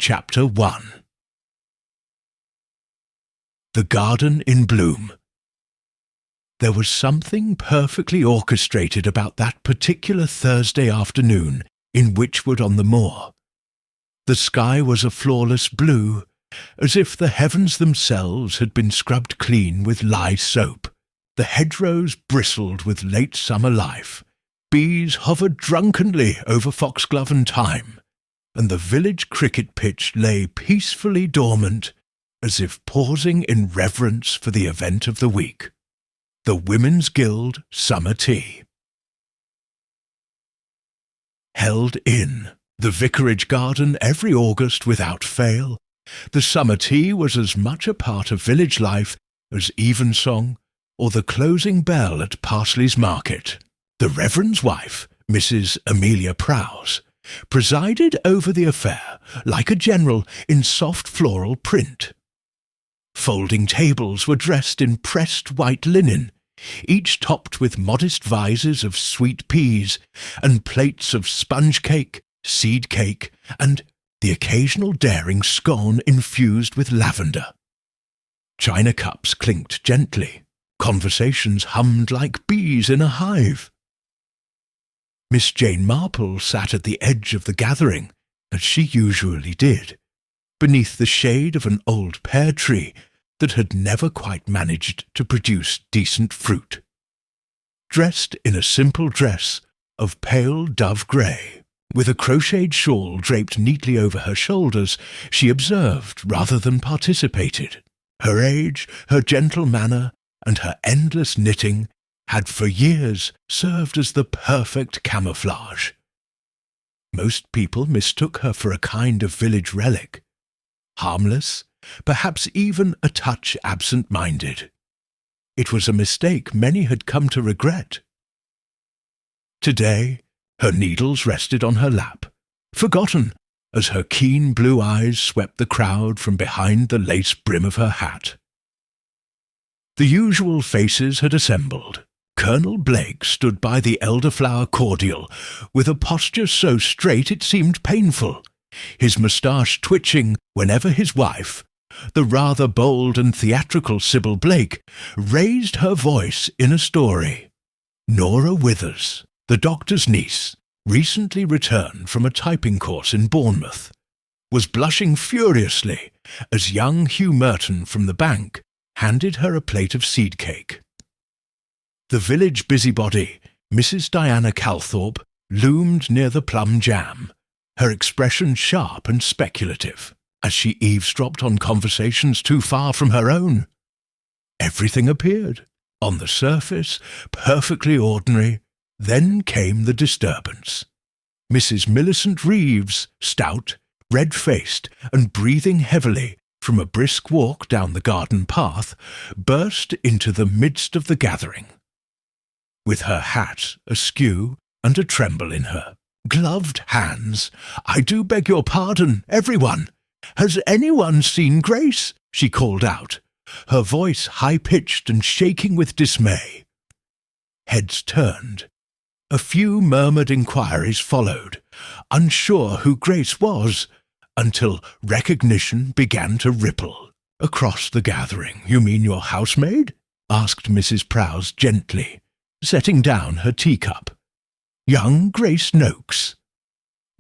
Chapter 1. The Garden in Bloom. There was something perfectly orchestrated about that particular Thursday afternoon in Witchwood-on-the-Moor. The sky was a flawless blue, as if the heavens themselves had been scrubbed clean with lye soap. The hedgerows bristled with late summer life. Bees hovered drunkenly over foxglove and thyme, and the village cricket pitch lay peacefully dormant, as if pausing in reverence for the event of the week, the Women's Guild Summer Tea. Held in the vicarage garden every August without fail, the summer tea was as much a part of village life as evensong or the closing bell at Parsley's Market. The Reverend's wife, Mrs. Amelia Prowse, presided over the affair like a general in soft floral print. Folding tables were dressed in pressed white linen, each topped with modest vases of sweet peas and plates of sponge cake, seed cake, and the occasional daring scone infused with lavender. China cups clinked gently. Conversations hummed like bees in a hive. Miss Jane Marple sat at the edge of the gathering, as she usually did, beneath the shade of an old pear tree that had never quite managed to produce decent fruit. Dressed in a simple dress of pale dove grey, with a crocheted shawl draped neatly over her shoulders, she observed rather than participated. Her age, her gentle manner, and her endless knitting had for years served as the perfect camouflage. Most people mistook her for a kind of village relic, harmless, perhaps even a touch absent-minded. It was a mistake many had come to regret. Today, her needles rested on her lap, forgotten as her keen blue eyes swept the crowd from behind the lace brim of her hat. The usual faces had assembled. Colonel Blake stood by the elderflower cordial, with a posture so straight it seemed painful, his moustache twitching whenever his wife, the rather bold and theatrical Sybil Blake, raised her voice in a story. Nora Withers, the doctor's niece, recently returned from a typing course in Bournemouth, was blushing furiously as young Hugh Merton from the bank handed her a plate of seed cake. The village busybody, Mrs. Diana Calthorpe, loomed near the plum jam, her expression sharp and speculative, as she eavesdropped on conversations too far from her own. Everything appeared, on the surface, perfectly ordinary. Then came the disturbance. Mrs. Millicent Reeves, stout, red-faced, and breathing heavily from a brisk walk down the garden path, burst into the midst of the gathering. With her hat askew and a tremble in her gloved hands, "I do beg your pardon, everyone. Has anyone seen Grace?" she called out, her voice high-pitched and shaking with dismay. Heads turned. A few murmured inquiries followed, unsure who Grace was, until recognition began to ripple. "Across the gathering, you mean your housemaid?" asked Mrs. Prowse gently, setting down her teacup. "Young Grace Noakes."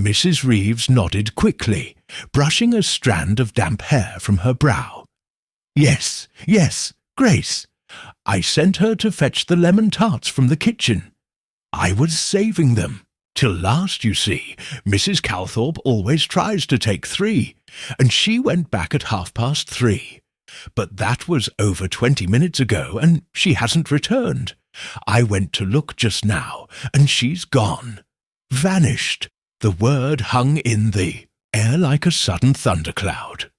Mrs. Reeves nodded quickly, brushing a strand of damp hair from her brow. Yes, Grace. I sent her to fetch the lemon tarts from the kitchen. I was saving them. Till last, you see, Mrs. Calthorpe always tries to take 3, and she went back at 3:30. But that was over 20 minutes ago, and she hasn't returned. I went to look just now, and she's gone. Vanished. The word hung in the air like a sudden thundercloud.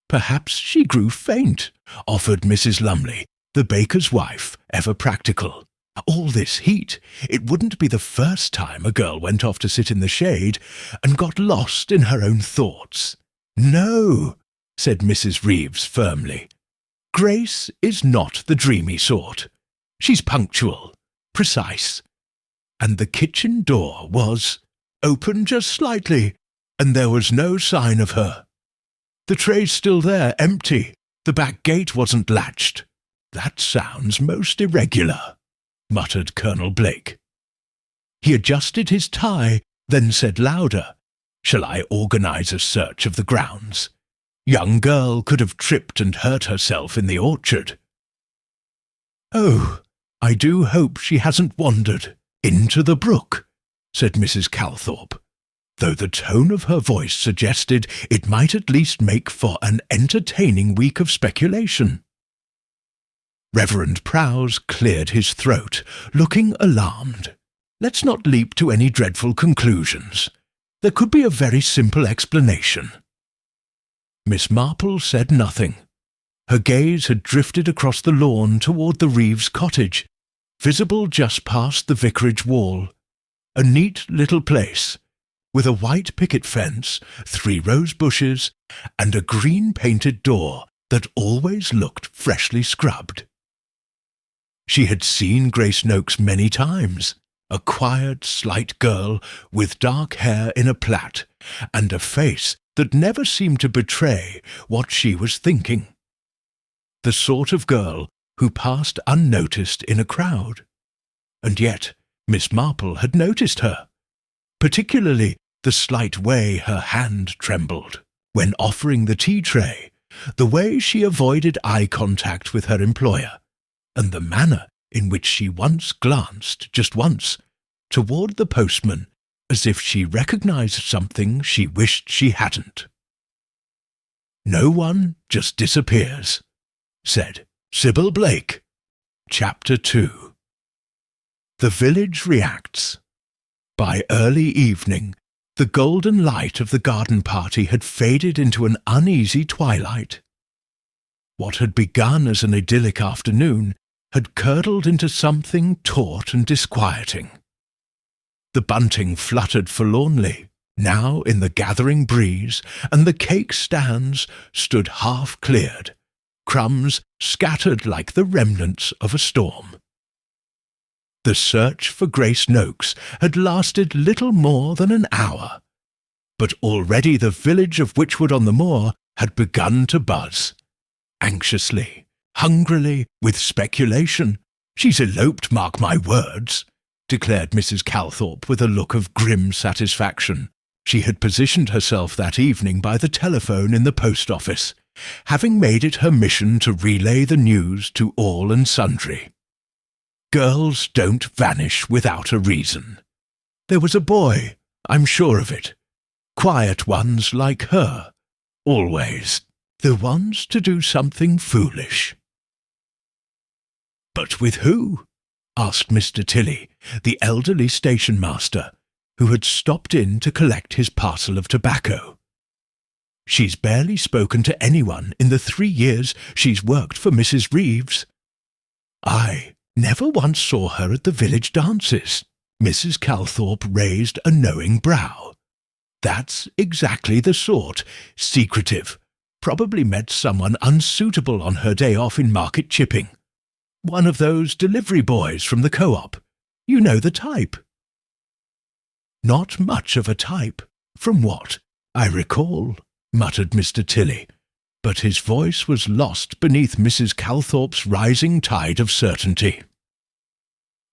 Perhaps she grew faint, offered Mrs. Lumley, the baker's wife, ever practical. All this heat, it wouldn't be the first time a girl went off to sit in the shade and got lost in her own thoughts. "No," said Mrs. Reeves firmly. "Grace is not the dreamy sort. She's punctual, precise." And the kitchen door was open just slightly, and there was no sign of her. The tray's still there, empty. The back gate wasn't latched. That sounds most irregular, muttered Colonel Blake. He adjusted his tie, then said louder, "Shall I organize a search of the grounds? Young girl could have tripped and hurt herself in the orchard." "Oh, I do hope she hasn't wandered into the brook," said Mrs. Calthorpe, though the tone of her voice suggested it might at least make for an entertaining week of speculation. Reverend Prowse cleared his throat, looking alarmed. "Let's not leap to any dreadful conclusions. There could be a very simple explanation." Miss Marple said nothing. Her gaze had drifted across the lawn toward the Reeves cottage, visible just past the vicarage wall. A neat little place, with a white picket fence, 3 rose bushes, and a green-painted door that always looked freshly scrubbed. She had seen Grace Noakes many times, a quiet, slight girl with dark hair in a plait, and a face that never seemed to betray what she was thinking. The sort of girl who passed unnoticed in a crowd. And yet Miss Marple had noticed her, particularly the slight way her hand trembled when offering the tea tray, the way she avoided eye contact with her employer, and the manner in which she once glanced, just once, toward the postman as if she recognized something she wished she hadn't. "No one just disappears," said Sybil Blake. Chapter 2. The village reacts. By early evening, the golden light of the garden party had faded into an uneasy twilight. What had begun as an idyllic afternoon had curdled into something taut and disquieting. The bunting fluttered forlornly, now in the gathering breeze, and the cake stands stood half-cleared, crumbs scattered like the remnants of a storm. The search for Grace Noakes had lasted little more than an hour, but already the village of Witchwood-on-the-Moor had begun to buzz. Anxiously, hungrily, with speculation. "She's eloped, mark my words," declared Mrs. Calthorpe with a look of grim satisfaction. She had positioned herself that evening by the telephone in the post office, having made it her mission to relay the news to all and sundry. Girls don't vanish without a reason. There was a boy, I'm sure of it. Quiet ones like her, always. The ones to do something foolish. "But with who?" asked Mr. Tilley, the elderly station-master, who had stopped in to collect his parcel of tobacco. "She's barely spoken to anyone in the 3 years she's worked for Mrs. Reeves. I never once saw her at the village dances." Mrs. Calthorpe raised a knowing brow. "That's exactly the sort, secretive. Probably met someone unsuitable on her day off in market chipping. One of those delivery boys from the co-op. You know the type." "Not much of a type, from what I recall," muttered Mr. Tilley, but his voice was lost beneath Mrs. Calthorpe's rising tide of certainty.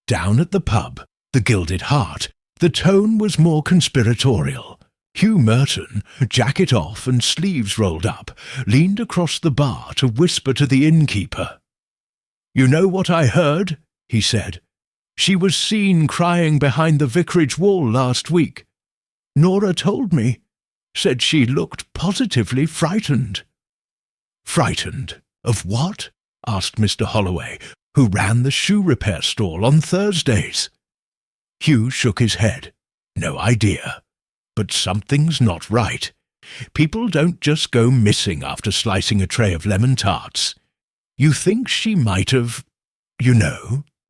Down at the pub, the Gilded Hart, the tone was more conspiratorial. Hugh Merton, jacket off and sleeves rolled up, leaned across the bar to whisper to the innkeeper. "You know what I heard?" he said. "She was seen crying behind the vicarage wall last week. Nora told me. Said she looked positively frightened." "Frightened? Of what?" asked Mr. Holloway, who ran the shoe repair stall on Thursdays. Hugh shook his head. "No idea. But something's not right. People don't just go missing after slicing a tray of lemon tarts. You think she might have,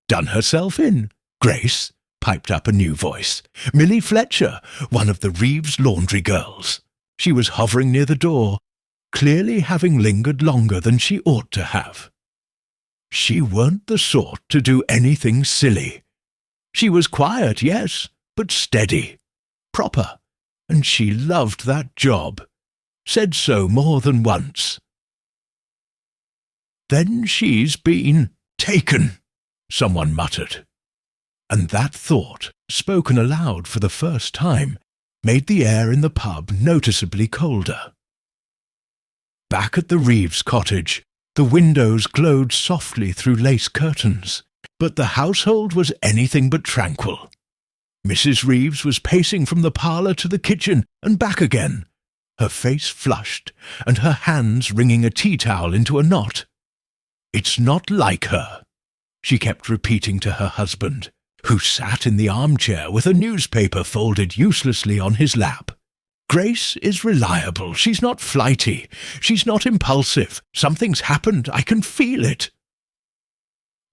done herself in." "Grace," piped up a new voice. "Millie Fletcher, one of the Reeves laundry girls. She was hovering near the door, clearly having lingered longer than she ought to have. She weren't the sort to do anything silly. She was quiet, yes, but steady. Proper. and she loved that job. Said so more than once. "Then she's been taken," someone muttered. And that thought, spoken aloud for the first time, made the air in the pub noticeably colder. Back at the Reeves cottage, the windows glowed softly through lace curtains, but the household was anything but tranquil. Mrs. Reeves was pacing from the parlour to the kitchen and back again, her face flushed and her hands wringing a tea-towel into a knot. "It's not like her," she kept repeating to her husband, who sat in the armchair with a newspaper folded uselessly on his lap. "Grace is reliable. She's not flighty. She's not impulsive. Something's happened. I can feel it."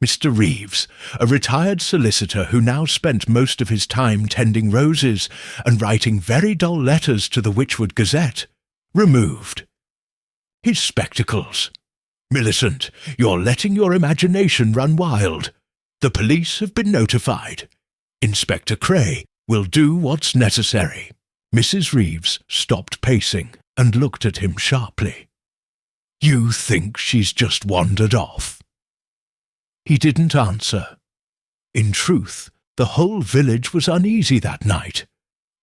Mr. Reeves, a retired solicitor who now spent most of his time tending roses and writing very dull letters to the Witchwood Gazette, removed. His spectacles. "Millicent, you're letting your imagination run wild. The police have been notified. Inspector Cray will do what's necessary." Mrs. Reeves stopped pacing and looked at him sharply. "You think she's just wandered off?" He didn't answer. In truth, the whole village was uneasy that night.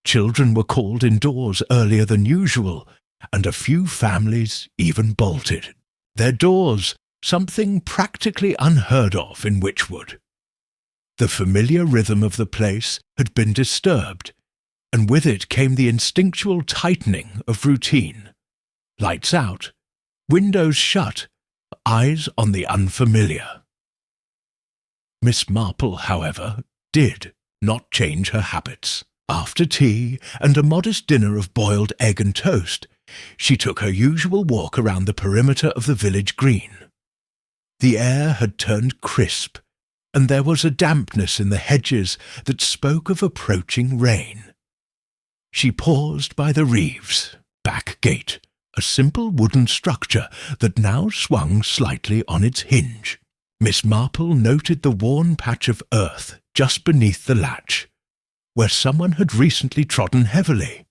Children were called indoors earlier than usual, and a few families even bolted their doors, something practically unheard of in Witchwood. The familiar rhythm of the place had been disturbed, and with it came the instinctual tightening of routine. Lights out, windows shut, eyes on the unfamiliar. Miss Marple, however, did not change her habits. After tea and a modest dinner of boiled egg and toast, she took her usual walk around the perimeter of the village green. The air had turned crisp, and there was a dampness in the hedges that spoke of approaching rain. She paused by the Reeves' back gate, a simple wooden structure that now swung slightly on its hinge. Miss Marple noted the worn patch of earth just beneath the latch, where someone had recently trodden heavily.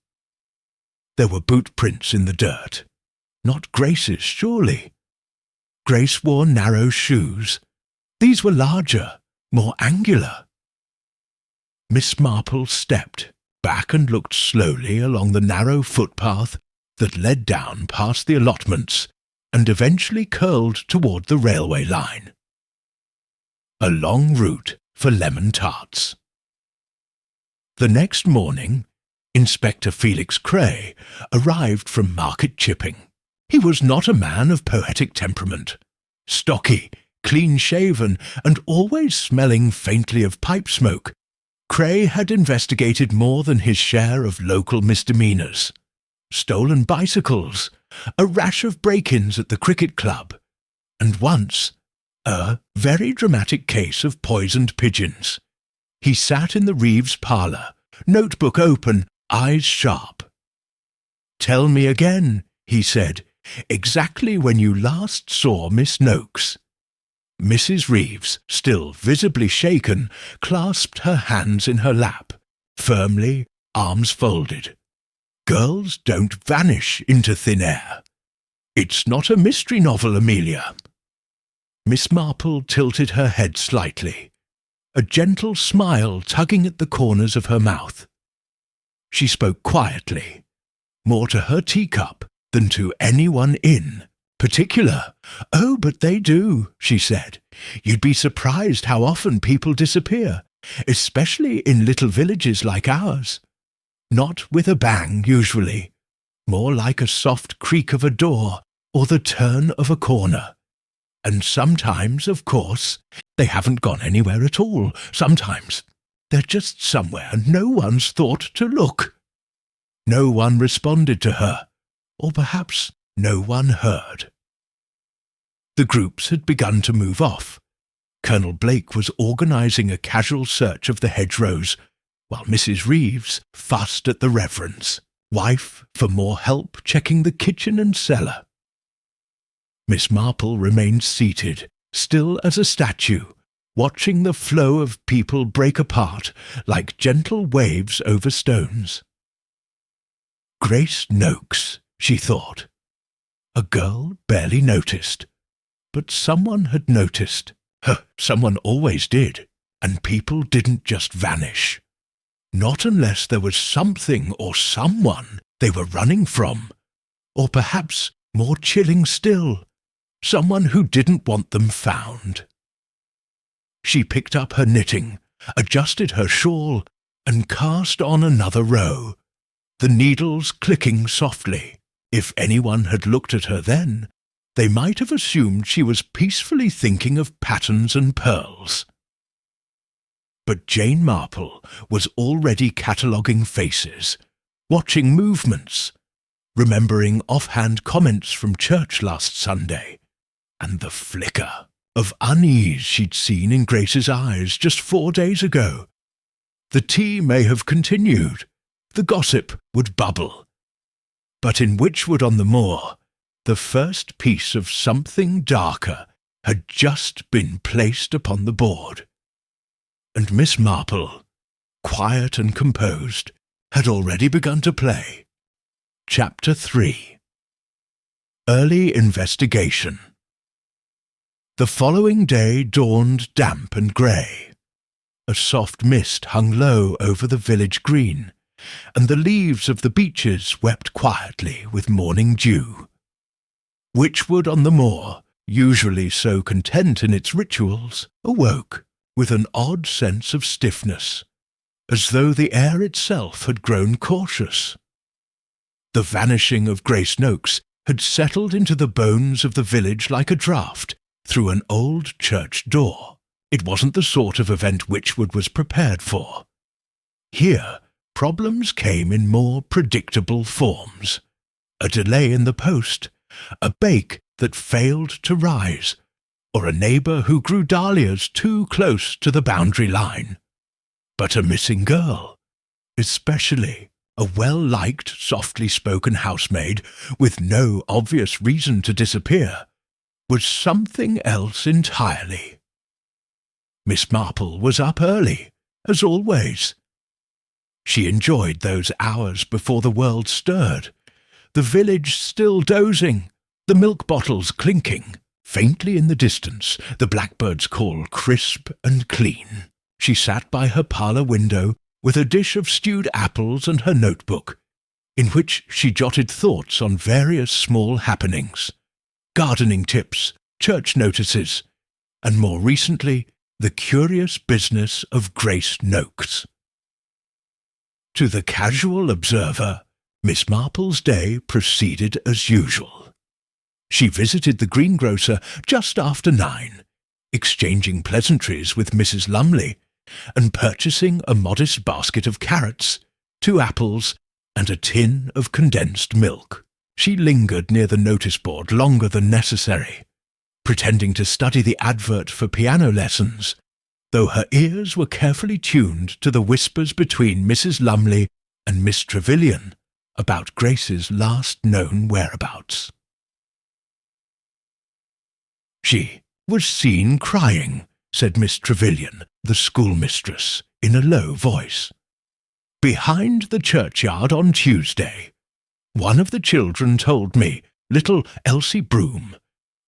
There were boot prints in the dirt. Not Grace's, surely. Grace wore narrow shoes. These were larger, more angular. Miss Marple stepped back and looked slowly along the narrow footpath that led down past the allotments and eventually curled toward the railway line. A long route for lemon tarts. The next morning, Inspector Felix Cray arrived from market chipping. He was not a man of poetic temperament. Stocky, clean-shaven, and always smelling faintly of pipe smoke, Cray had investigated more than his share of local misdemeanours. Stolen bicycles, a rash of break-ins at the cricket club, and once a very dramatic case of poisoned pigeons. He sat in the Reeves' parlour, notebook open, eyes sharp. "Tell me again," he said, "exactly when you last saw Miss Noakes." Mrs. Reeves, still visibly shaken, clasped her hands in her lap, firmly, arms folded. Girls don't vanish into thin air. It's not a mystery novel, Amelia. Miss Marple tilted her head slightly, a gentle smile tugging at the corners of her mouth. She spoke quietly, more to her teacup than to anyone in particular. "Oh, but they do," she said. "You'd be surprised how often people disappear, especially in little villages like ours. Not with a bang, usually. More like a soft creak of a door or the turn of a corner. And sometimes, of course, they haven't gone anywhere at all. Sometimes they're just somewhere no one's thought to look." No one responded to her, or perhaps no one heard. The groups had begun to move off. Colonel Blake was organising a casual search of the hedgerows, while Mrs. Reeves fussed at the reverends, wife for more help checking the kitchen and cellar. Miss Marple remained seated, still as a statue, watching the flow of people break apart like gentle waves over stones. Grace Noakes, she thought. A girl barely noticed, but someone had noticed. Someone always did, and people didn't just vanish. Not unless there was something or someone they were running from, or perhaps, more chilling still, someone who didn't want them found. She picked up her knitting, adjusted her shawl, and cast on another row, the needles clicking softly. If anyone had looked at her then, they might have assumed she was peacefully thinking of patterns and pearls. But Jane Marple was already cataloguing faces, watching movements, remembering offhand comments from church last Sunday, and the flicker of unease she'd seen in Grace's eyes just 4 days ago. The tea may have continued, the gossip would bubble. But in Witchwood-on-the-Moor, the first piece of something darker had just been placed upon the board, and Miss Marple, quiet and composed, had already begun to play. Chapter 3. Early Investigation. The following day dawned damp and grey. A soft mist hung low over the village green, and the leaves of the beeches wept quietly with morning dew. Witchwood-on-the-Moor, usually so content in its rituals, awoke with an odd sense of stiffness, as though the air itself had grown cautious. The vanishing of Grace Noakes had settled into the bones of the village like a draught through an old church door. It wasn't the sort of event Witchwood was prepared for. Here, problems came in more predictable forms. A delay in the post, a bake that failed to rise, or a neighbour who grew dahlias too close to the boundary line. But a missing girl, especially a well-liked, softly-spoken housemaid with no obvious reason to disappear, was something else entirely. Miss Marple was up early, as always. She enjoyed those hours before the world stirred, the village still dozing, the milk bottles clinking. Faintly in the distance, the blackbird's call crisp and clean. She sat by her parlour window with a dish of stewed apples and her notebook, in which she jotted thoughts on various small happenings, gardening tips, church notices, and more recently, the curious business of Grace Noakes. To the casual observer, Miss Marple's day proceeded as usual. She visited the greengrocer just after 9, exchanging pleasantries with Mrs. Lumley, and purchasing a modest basket of carrots, 2 apples, and a tin of condensed milk. She lingered near the notice board longer than necessary, pretending to study the advert for piano lessons, though her ears were carefully tuned to the whispers between Mrs. Lumley and Miss Trevilian about Grace's last known whereabouts. "She was seen crying," said Miss Trevilian, the schoolmistress, in a low voice. "Behind the churchyard on Tuesday. One of the children told me, little Elsie Broom,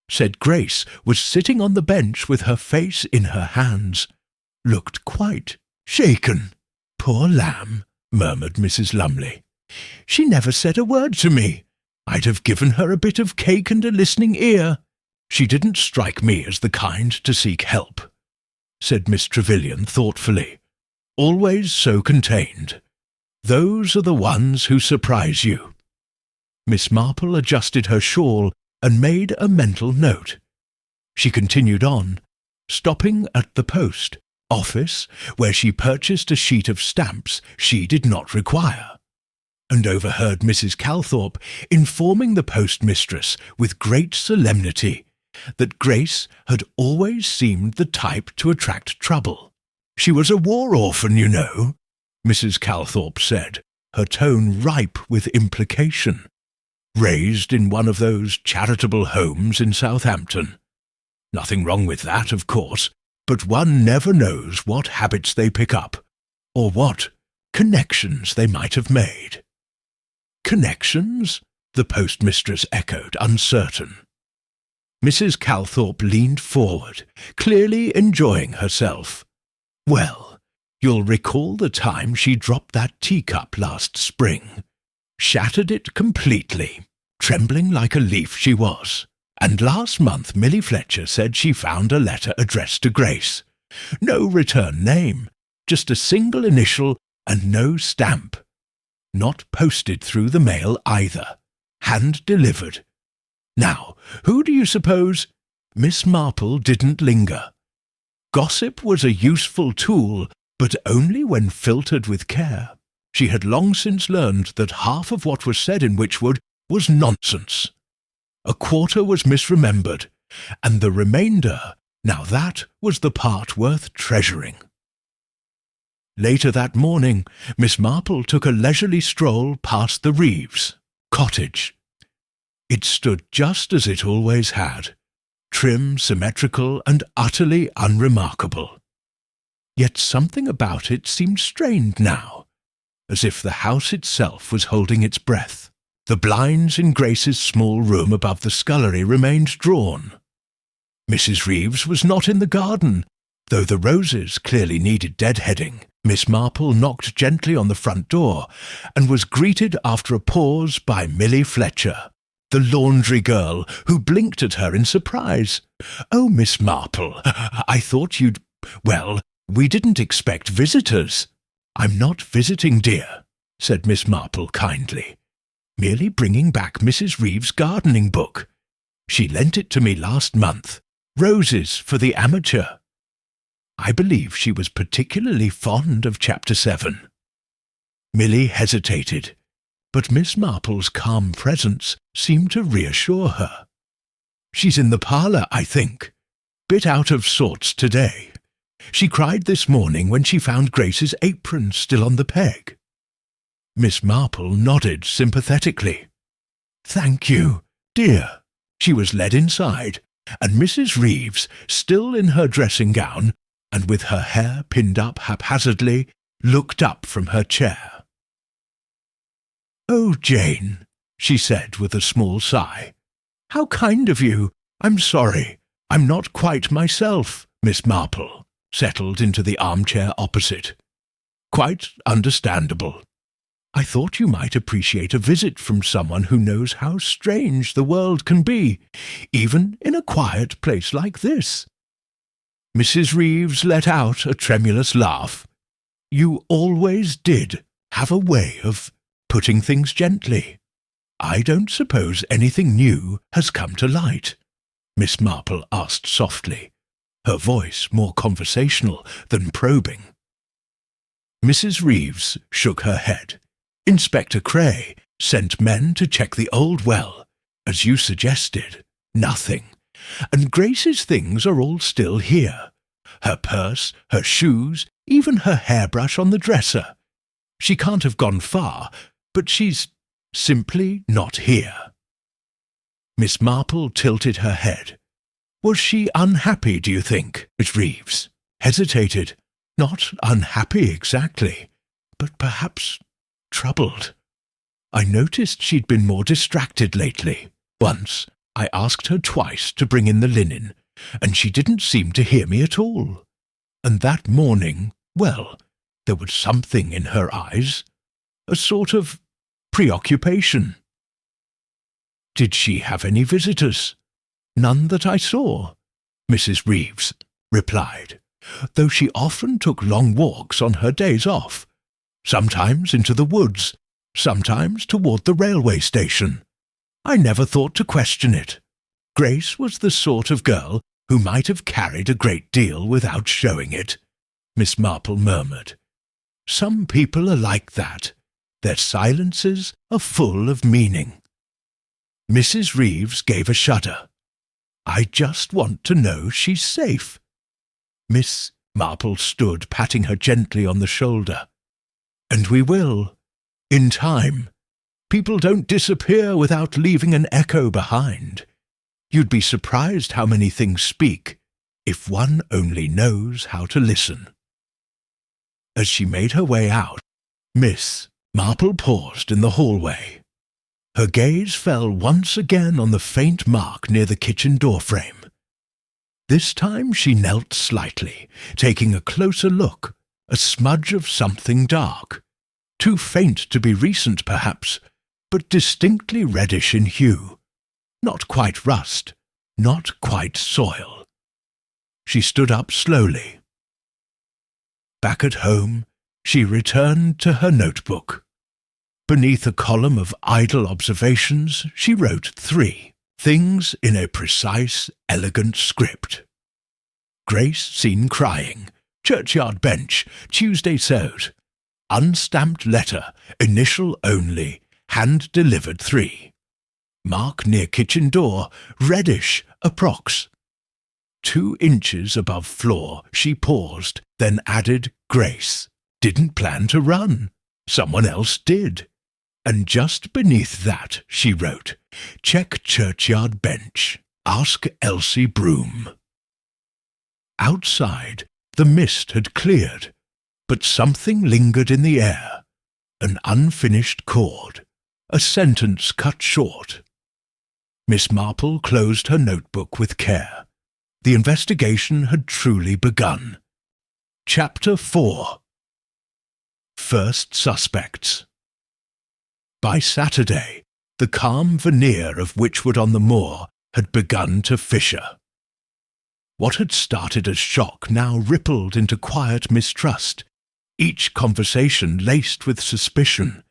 said Grace was sitting on the bench with her face in her hands. Looked quite shaken." "Poor lamb," murmured Mrs. Lumley. "She never said a word to me. I'd have given her a bit of cake and a listening ear." "She didn't strike me as the kind to seek help," said Miss Trevilian thoughtfully. "Always so contained. Those are the ones who surprise you." Miss Marple adjusted her shawl and made a mental note. She continued on, stopping at the post office, where she purchased a sheet of stamps she did not require, and overheard Mrs. Calthorpe informing the postmistress with great solemnity that Grace had always seemed the type to attract trouble. "She was a war orphan, you know," Mrs. Calthorpe said, her tone ripe with implication. "Raised in one of those charitable homes in Southampton. Nothing wrong with that, of course, but one never knows what habits they pick up, or what connections they might have made." Connections? The postmistress echoed, uncertain. Mrs. Calthorpe leaned forward, clearly enjoying herself. Well, you'll recall the time she dropped that teacup last spring. Shattered it completely, trembling like a leaf she was. And last month Millie Fletcher said she found a letter addressed to Grace. No return name, just a single initial and no stamp. Not posted through the mail either. Hand-delivered. Now, who do you suppose? Miss Marple didn't linger. Gossip was a useful tool, but only when filtered with care. She had long since learned that half of what was said in Witchwood was nonsense. A quarter was misremembered, and the remainder, now that was the part worth treasuring. Later that morning, Miss Marple took a leisurely stroll past the Reeves' cottage. It stood just as it always had, trim, symmetrical, and utterly unremarkable. Yet something about it seemed strained now, as if the house itself was holding its breath. The blinds in Grace's small room above the scullery remained drawn. Mrs. Reeves was not in the garden, though the roses clearly needed deadheading. Miss Marple knocked gently on the front door, and was greeted after a pause by Millie Fletcher, the laundry girl, who blinked at her in surprise. "Oh, Miss Marple, I thought you'd— Well, we didn't expect visitors." "I'm not visiting, dear," said Miss Marple kindly. "Merely bringing back Mrs. Reeves' gardening book. She lent it to me last month. Roses for the Amateur. I believe she was particularly fond of Chapter 7. Millie hesitated, but Miss Marple's calm presence seemed to reassure her. "She's in the parlour, I think. Bit out of sorts today. She cried this morning when she found Grace's apron still on the peg." Miss Marple nodded sympathetically. "Thank you, dear." She was led inside, and Mrs. Reeves, still in her dressing gown, and with her hair pinned up haphazardly, looked up from her chair. "Oh, Jane," she said with a small sigh. "How kind of you. I'm sorry. I'm not quite myself." Miss Marple settled into the armchair opposite. "Quite understandable. I thought you might appreciate a visit from someone who knows how strange the world can be, even in a quiet place like this." Mrs. Reeves let out a tremulous laugh. "You always did have a way of putting things gently. I don't suppose anything new has come to light?" Miss Marple asked softly, her voice more conversational than probing. Mrs. Reeves shook her head. "Inspector Cray sent men to check the old well, as you suggested. Nothing. And Grace's things are all still here. Her purse, her shoes, even her hairbrush on the dresser. She can't have gone far, but she's simply not here." Miss Marple tilted her head. "Was she unhappy, do you think?" Miss Reeves hesitated. "Not unhappy exactly, but perhaps troubled. I noticed she'd been more distracted lately. Once I asked her twice to bring in the linen, and she didn't seem to hear me at all. And that morning, well, there was something in her eyes, a sort of preoccupation." "Did she have any visitors?" "None that I saw," Mrs. Reeves replied, "though she often took long walks on her days off, sometimes into the woods, sometimes toward the railway station. I never thought to question it. Grace was the sort of girl who might have carried a great deal without showing it," Miss Marple murmured. "Some people are like that. Their silences are full of meaning." Mrs. Reeves gave a shudder. "I just want to know she's safe." Miss Marple stood patting her gently on the shoulder. "And we will. In time. People don't disappear without leaving an echo behind. You'd be surprised how many things speak, if one only knows how to listen." As she made her way out, Miss Marple paused in the hallway, Her gaze fell once again on the faint mark near the kitchen doorframe. This time she knelt slightly, taking a closer look, a smudge of something dark. Too faint to be recent, perhaps, but distinctly reddish in hue. Not quite rust, not quite soil. She stood up slowly. Back at home, she returned to her notebook. Beneath a column of idle observations, she wrote 3 things in a precise, elegant script. Grace seen crying, churchyard bench, Tuesday sewed. Unstamped letter, initial only, hand delivered 3. Mark near kitchen door, reddish, approx. 2 inches above floor, she paused, then added Grace. Didn't plan to run. Someone else did. And just beneath that, she wrote, check churchyard bench. Ask Elsie Broom. Outside, the mist had cleared, but something lingered in the air. An unfinished chord, a sentence cut short. Miss Marple closed her notebook with care. The investigation had truly begun. Chapter 4. First Suspects. By Saturday, the calm veneer of Witchwood-on-the-Moor had begun to fissure. What had started as shock now rippled into quiet mistrust, each conversation laced with suspicion.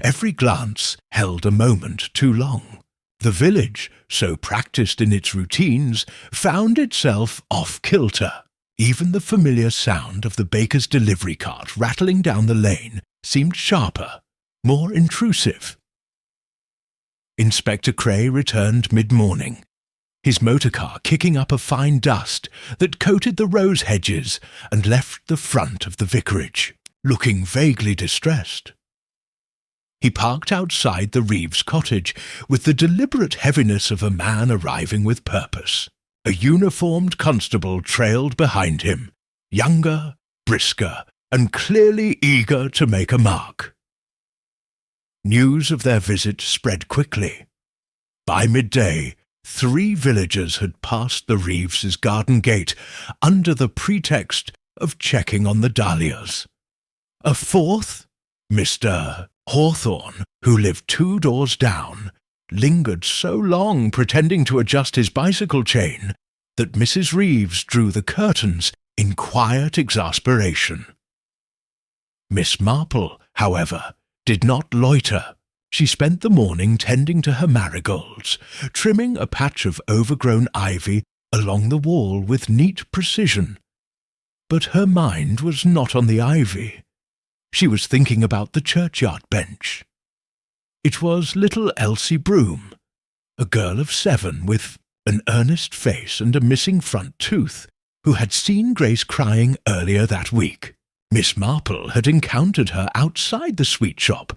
Every glance held a moment too long. The village, so practised in its routines, found itself off-kilter. Even the familiar sound of the baker's delivery cart rattling down the lane seemed sharper, more intrusive. Inspector Cray returned mid-morning, his motorcar kicking up a fine dust that coated the rose hedges and left the front of the vicarage, looking vaguely distressed. He parked outside the Reeves cottage with the deliberate heaviness of a man arriving with purpose. A uniformed constable trailed behind him, younger, brisker, and clearly eager to make a mark. News of their visit spread quickly. By midday, 3 villagers had passed the Reeves' garden gate under the pretext of checking on the dahlias. A 4th, Mr. Hawthorne, who lived 2 doors down, lingered so long pretending to adjust his bicycle chain that Mrs. Reeves drew the curtains in quiet exasperation. Miss Marple, however, did not loiter. She spent the morning tending to her marigolds, trimming a patch of overgrown ivy along the wall with neat precision. But her mind was not on the ivy. She was thinking about the churchyard bench. It was little Elsie Broom, a girl of 7 with an earnest face and a missing front tooth, who had seen Grace crying earlier that week. Miss Marple had encountered her outside the sweet shop,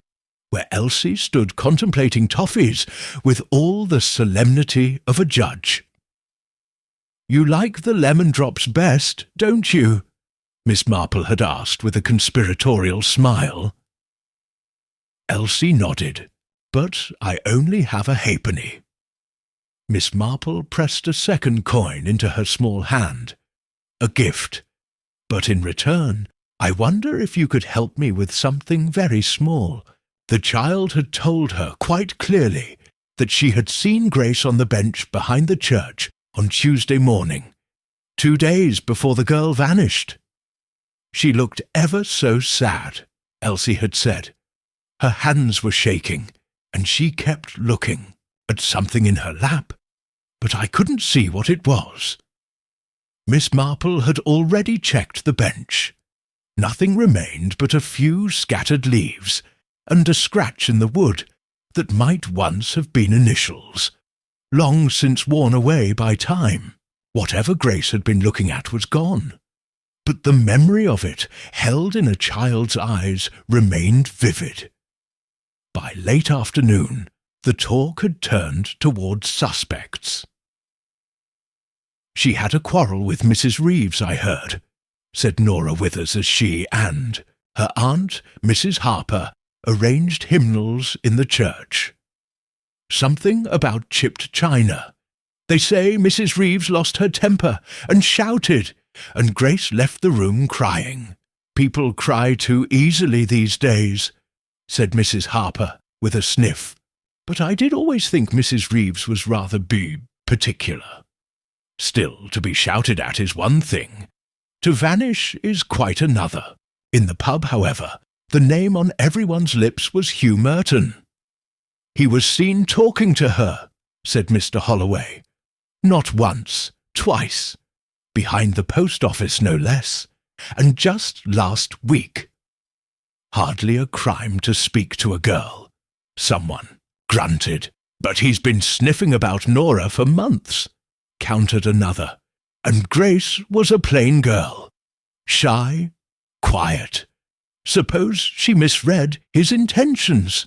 where Elsie stood contemplating toffees with all the solemnity of a judge. "You like the lemon drops best, don't you?" Miss Marple had asked with a conspiratorial smile. Elsie nodded. "But I only have a halfpenny." Miss Marple pressed a second coin into her small hand. "A gift. But in return, I wonder if you could help me with something very small." The child had told her quite clearly that she had seen Grace on the bench behind the church on Tuesday morning, 2 days before the girl vanished. She looked ever so sad, Elsie had said. Her hands were shaking, and she kept looking at something in her lap, but I couldn't see what it was. Miss Marple had already checked the bench. Nothing remained but a few scattered leaves, and a scratch in the wood that might once have been initials, long since worn away by time. Whatever Grace had been looking at was gone, but the memory of it, held in a child's eyes, remained vivid. By late afternoon, the talk had turned towards suspects. "She had a quarrel with Mrs. Reeves, I heard," said Nora Withers as she and her aunt, Mrs. Harper, arranged hymnals in the church. Something about chipped china. They say Mrs. Reeves lost her temper and shouted, and Grace left the room crying. People cry too easily these days, said Mrs. Harper with a sniff. But I did always think Mrs. Reeves was rather particular. Still, to be shouted at is one thing. To vanish is quite another. In the pub, however, the name on everyone's lips was Hugh Merton. He was seen talking to her, said Mr. Holloway. Not once, twice. Behind the post office, no less. And just last week. Hardly a crime to speak to a girl. Someone grunted. But he's been sniffing about Nora for months, countered another. And Grace was a plain girl. Shy, quiet. Suppose she misread his intentions.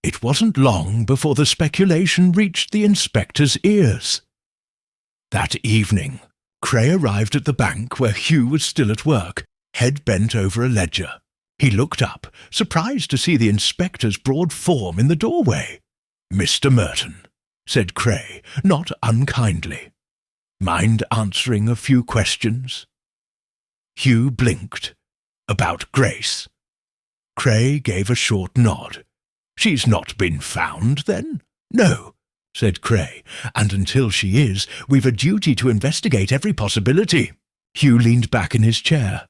It wasn't long before the speculation reached the inspector's ears. That evening, Cray arrived at the bank where Hugh was still at work, head bent over a ledger. He looked up, surprised to see the inspector's broad form in the doorway. "Mr. Merton," said Cray, not unkindly. "Mind answering a few questions?" Hugh blinked. "About Grace?" Cray gave a short nod. "She's not been found, then?" "No," said Cray, "and until she is, we've a duty to investigate every possibility." Hugh leaned back in his chair.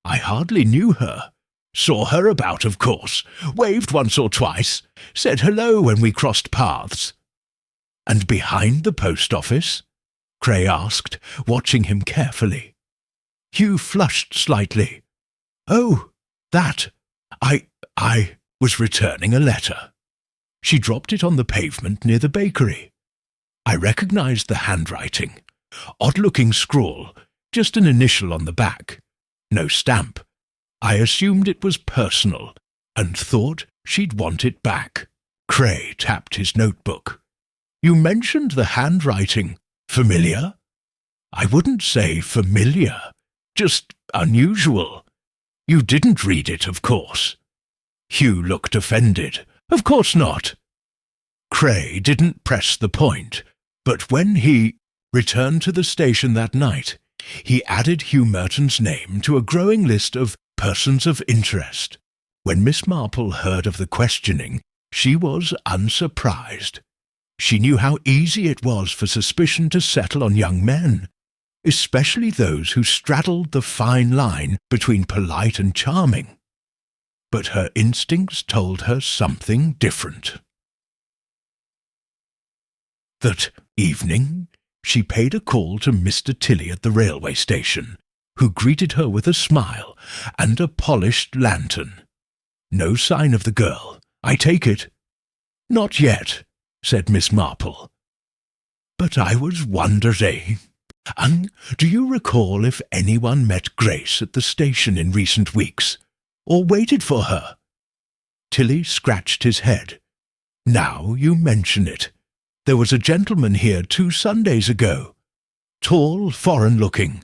"I hardly knew her. Saw her about, of course. Waved once or twice. Said hello when we crossed paths." "And behind the post office?" Cray asked, watching him carefully. Hugh flushed slightly. "Oh, that. I was returning a letter." She dropped it on the pavement near the bakery. I recognized the handwriting. Odd-looking scrawl, just an initial on the back. No stamp. I assumed it was personal, and thought she'd want it back. Cray tapped his notebook. "You mentioned the handwriting. Familiar?" "I wouldn't say familiar. Just unusual. You didn't read it, of course." Hugh looked offended. "Of course not." Cray didn't press the point, but when he returned to the station that night, he added Hugh Merton's name to a growing list of persons of interest. When Miss Marple heard of the questioning, she was unsurprised. She knew how easy it was for suspicion to settle on young men, especially those who straddled the fine line between polite and charming. But her instincts told her something different. That evening, she paid a call to Mr. Tilly at the railway station, who greeted her with a smile and a polished lantern. "No sign of the girl, I take it?" "Not yet," said Miss Marple. "But I was wondering, do you recall if anyone met Grace at the station in recent weeks, or waited for her?" Tilly scratched his head. "Now you mention it. There was a gentleman here 2 Sundays ago. Tall, foreign-looking.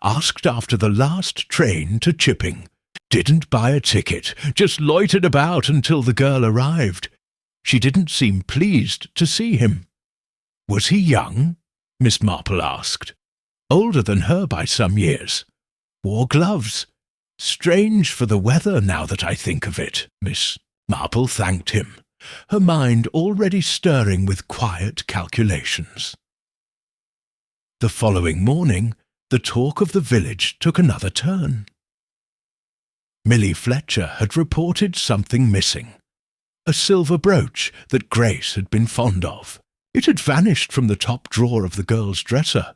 Asked after the last train to Chipping. Didn't buy a ticket, just loitered about until the girl arrived. She didn't seem pleased to see him." "Was he young?" Miss Marple asked. "Older than her by some years. Wore gloves. Strange for the weather, now that I think of it." Miss Marple thanked him, her mind already stirring with quiet calculations. The following morning, the talk of the village took another turn. Millie Fletcher had reported something missing. A silver brooch that Grace had been fond of. It had vanished from the top drawer of the girl's dresser.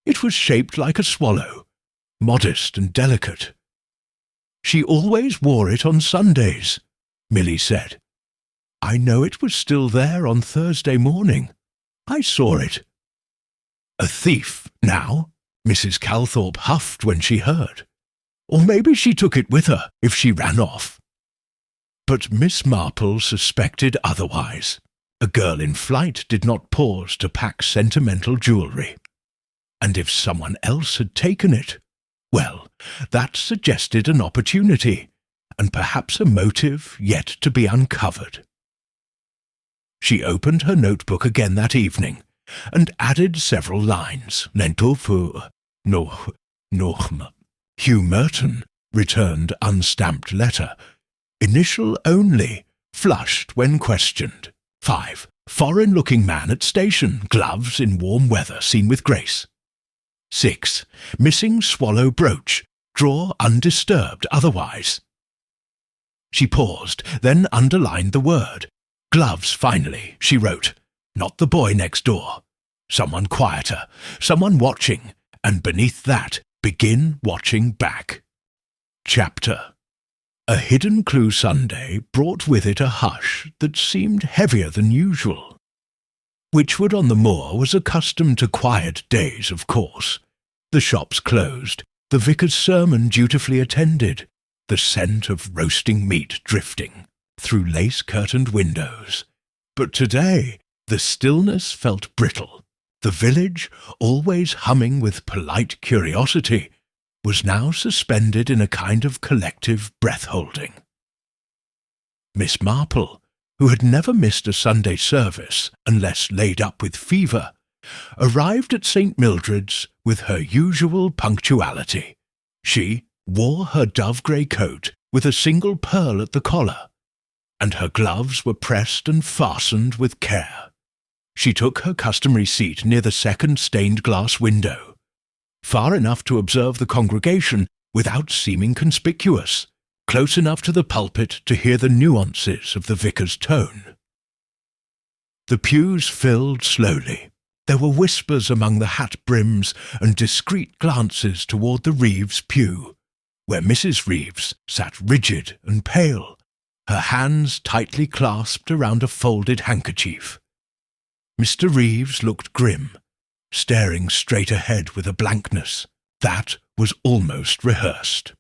It was shaped like a swallow, modest and delicate. "She always wore it on Sundays," Millie said. "I know it was still there on Thursday morning. I saw it." "A thief, now?" Mrs. Calthorpe huffed when she heard. "Or maybe she took it with her if she ran off." But Miss Marple suspected otherwise. A girl in flight did not pause to pack sentimental jewellery. And if someone else had taken it, well, that suggested an opportunity, and perhaps a motive yet to be uncovered. She opened her notebook again that evening, and added several lines. Lento für Norm. Hugh Merton returned unstamped letter. Initial only, flushed when questioned. 5. Foreign-looking man at station, gloves in warm weather, seen with grace. 6. Missing swallow brooch, drawer undisturbed otherwise. She paused, then underlined the word. Gloves, finally, she wrote. Not the boy next door. Someone quieter, someone watching, and beneath that, begin watching back. Chapter. A hidden clue Sunday brought with it a hush that seemed heavier than usual. Witchwood on the Moor was accustomed to quiet days, of course. The shops closed, the vicar's sermon dutifully attended, the scent of roasting meat drifting through lace-curtained windows. But today the stillness felt brittle. The village, always humming with polite curiosity, was now suspended in a kind of collective breath-holding. Miss Marple, who had never missed a Sunday service unless laid up with fever, arrived at St. Mildred's with her usual punctuality. She wore her dove-grey coat with a single pearl at the collar, and her gloves were pressed and fastened with care. She took her customary seat near the second stained-glass window, far enough to observe the congregation without seeming conspicuous, close enough to the pulpit to hear the nuances of the vicar's tone. The pews filled slowly. There were whispers among the hat brims and discreet glances toward the Reeves pew, where Mrs. Reeves sat rigid and pale, her hands tightly clasped around a folded handkerchief. Mr. Reeves looked grim, staring straight ahead with a blankness that was almost rehearsed.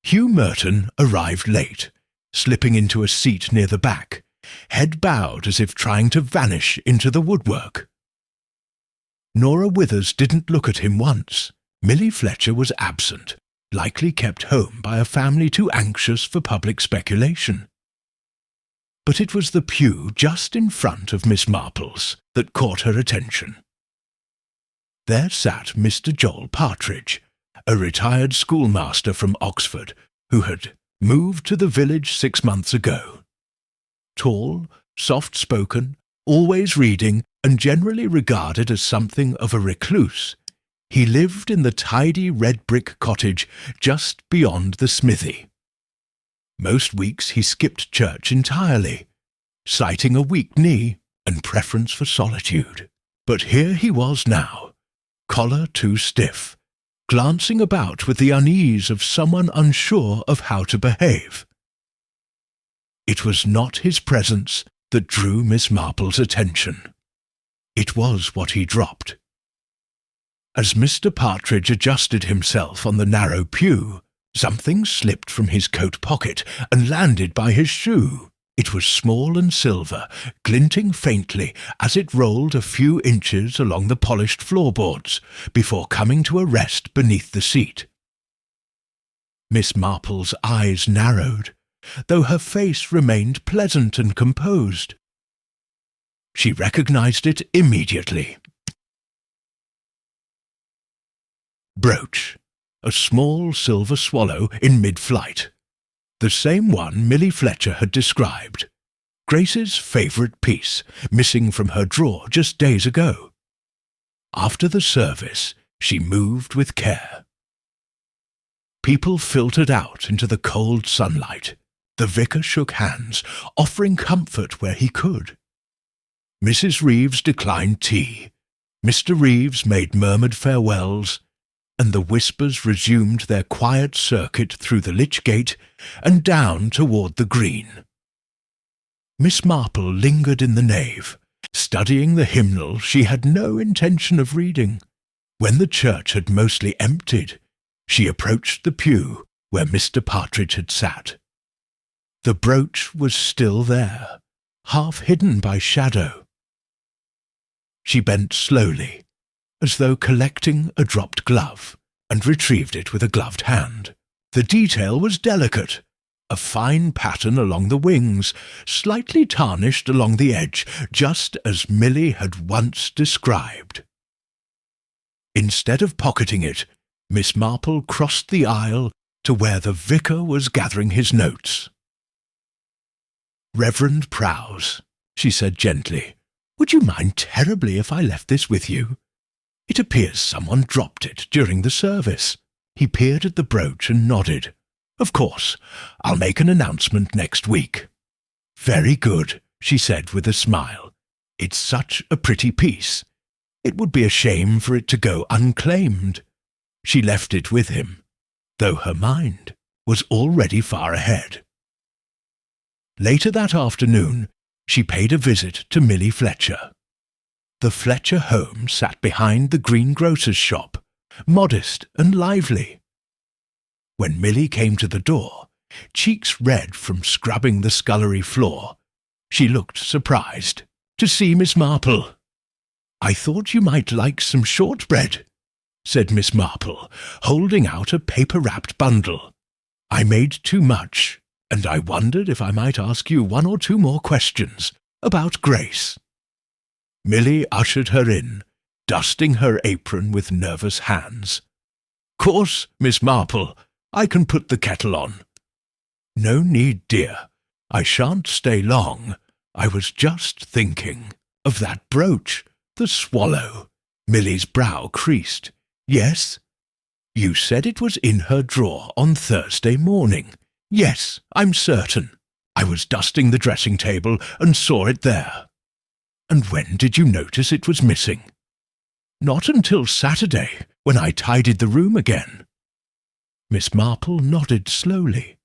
Hugh Merton arrived late, slipping into a seat near the back, head bowed as if trying to vanish into the woodwork. Nora Withers didn't look at him once. Millie Fletcher was absent, likely kept home by a family too anxious for public speculation. But it was the pew just in front of Miss Marple's that caught her attention. There sat Mr. Joel Partridge, a retired schoolmaster from Oxford who had moved to the village 6 months ago. Tall, soft-spoken, always reading, and generally regarded as something of a recluse, he lived in the tidy red-brick cottage just beyond the smithy. Most weeks he skipped church entirely, citing a weak knee and preference for solitude. But here he was now, collar too stiff, glancing about with the unease of someone unsure of how to behave. It was not his presence that drew Miss Marple's attention. It was what he dropped. As Mr. Partridge adjusted himself on the narrow pew, something slipped from his coat pocket and landed by his shoe. It was small and silver, glinting faintly as it rolled a few inches along the polished floorboards before coming to a rest beneath the seat. Miss Marple's eyes narrowed, though her face remained pleasant and composed. She recognized it immediately. Brooch, a small silver swallow in mid-flight. The same one Millie Fletcher had described. Grace's favourite piece, missing from her drawer just days ago. After the service, she moved with care. People filtered out into the cold sunlight. The vicar shook hands, offering comfort where he could. Mrs. Reeves declined tea. Mr. Reeves made murmured farewells, and the whispers resumed their quiet circuit through the lich gate and down toward the green. Miss Marple lingered in the nave, studying the hymnal she had no intention of reading. When the church had mostly emptied, she approached the pew where Mr. Partridge had sat. The brooch was still there, half hidden by shadow. She bent slowly, as though collecting a dropped glove, and retrieved it with a gloved hand. The detail was delicate, a fine pattern along the wings, slightly tarnished along the edge, just as Milly had once described. Instead of pocketing it, Miss Marple crossed the aisle to where the vicar was gathering his notes. "Reverend Prowse," she said gently, "would you mind terribly if I left this with you? It appears someone dropped it during the service." He peered at the brooch and nodded. "Of course, I'll make an announcement next week." "Very good," she said with a smile. "It's such a pretty piece. It would be a shame for it to go unclaimed." She left it with him, though her mind was already far ahead. Later that afternoon, she paid a visit to Milly Fletcher. The Fletcher home sat behind the greengrocer's shop, modest and lively. When Milly came to the door, cheeks red from scrubbing the scullery floor, she looked surprised. "To see Miss Marple." "I thought you might like some shortbread," said Miss Marple, holding out a paper-wrapped bundle. "I made too much, and I wondered if I might ask you one or two more questions about Grace." Milly ushered her in, dusting her apron with nervous hands. "Course, Miss Marple, I can put the kettle on." "No need, dear. I shan't stay long. I was just thinking of that brooch, the swallow." Milly's brow creased. "Yes?" "You said it was in her drawer on Thursday morning." "Yes, I'm certain. I was dusting the dressing table and saw it there." "And when did you notice it was missing?" "Not until Saturday, when I tidied the room again." Miss Marple nodded slowly.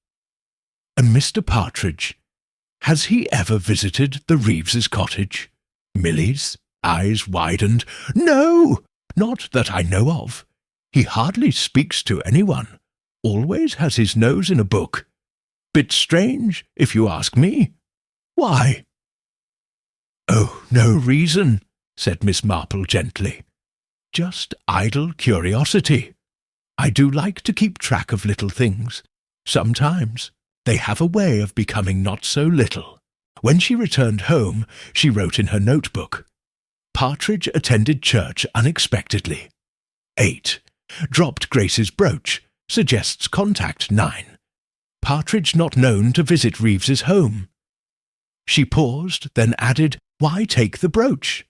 "And Mr. Partridge, has he ever visited the Reeveses' cottage?" Milly's eyes widened. "No, not that I know of. He hardly speaks to anyone. Always has his nose in a book. Bit strange, if you ask me. Why?" "Oh, no reason," said Miss Marple gently. "Just idle curiosity. I do like to keep track of little things. Sometimes they have a way of becoming not so little." When she returned home, she wrote in her notebook, "Partridge attended church unexpectedly. 8. Dropped Grace's brooch. Suggests contact 9. Partridge not known to visit Reeves's home." She paused, then added, "Why take the brooch?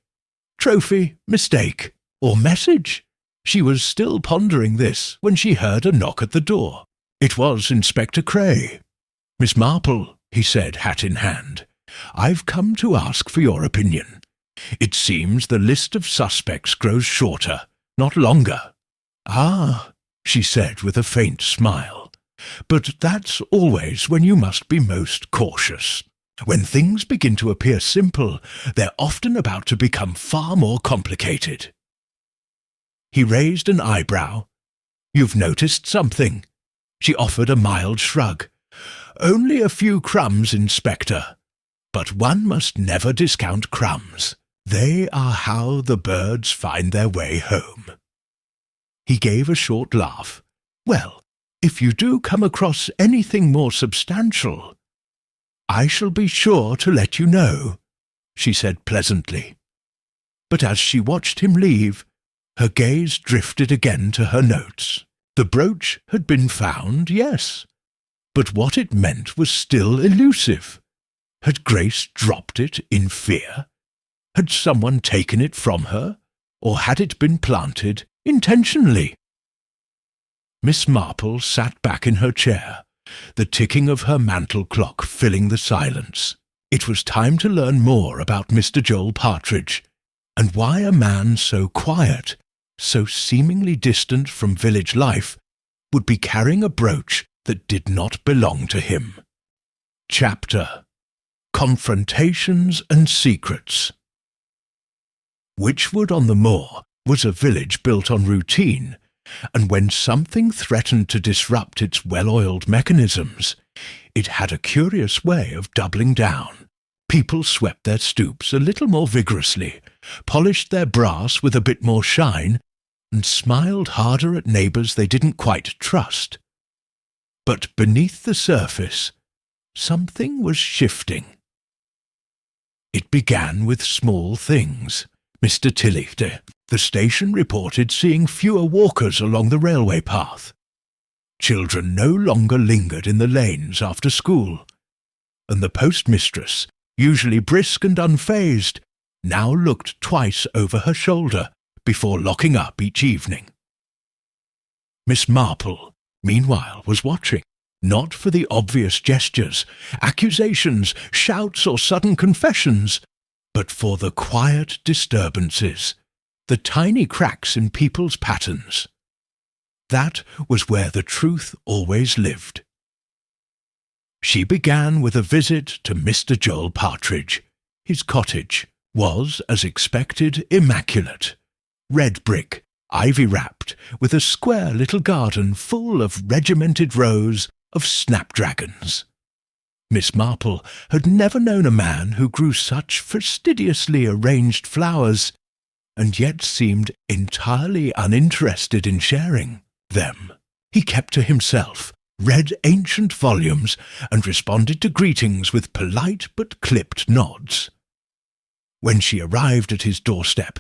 Trophy, mistake, or message?" She was still pondering this when she heard a knock at the door. It was Inspector Cray. "Miss Marple," he said, hat in hand, "I've come to ask for your opinion. It seems the list of suspects grows shorter, not longer." "Ah," she said with a faint smile, "but that's always when you must be most cautious. When things begin to appear simple, they're often about to become far more complicated." He raised an eyebrow. "You've noticed something?" She offered a mild shrug. "Only a few crumbs, Inspector. But one must never discount crumbs. They are how the birds find their way home." He gave a short laugh. "Well, if you do come across anything more substantial, I shall be sure to let you know," she said pleasantly. But as she watched him leave, her gaze drifted again to her notes. The brooch had been found, yes, but what it meant was still elusive. Had Grace dropped it in fear? Had someone taken it from her, or had it been planted intentionally? Miss Marple sat back in her chair, the ticking of her mantel clock filling the silence. It was time to learn more about Mr. Joel Partridge, and why a man so quiet, so seemingly distant from village life, would be carrying a brooch that did not belong to him. Chapter: Confrontations and Secrets. Witchwood-on-the-Moor was a village built on routine, and when something threatened to disrupt its well-oiled mechanisms, it had a curious way of doubling down. People swept their stoops a little more vigorously, polished their brass with a bit more shine, and smiled harder at neighbours they didn't quite trust. But beneath the surface, something was shifting. It began with small things. Mr. Tilly, the station reported seeing fewer walkers along the railway path. Children no longer lingered in the lanes after school, and the postmistress, usually brisk and unfazed, now looked twice over her shoulder before locking up each evening. Miss Marple, meanwhile, was watching, not for the obvious gestures, accusations, shouts, or sudden confessions, but for the quiet disturbances, the tiny cracks in people's patterns. That was where the truth always lived. She began with a visit to Mr. Joel Partridge. His cottage was, as expected, immaculate. Red brick, ivy-wrapped, with a square little garden full of regimented rows of snapdragons. Miss Marple had never known a man who grew such fastidiously arranged flowers, and yet seemed entirely uninterested in sharing them. He kept to himself, read ancient volumes, and responded to greetings with polite but clipped nods. When she arrived at his doorstep,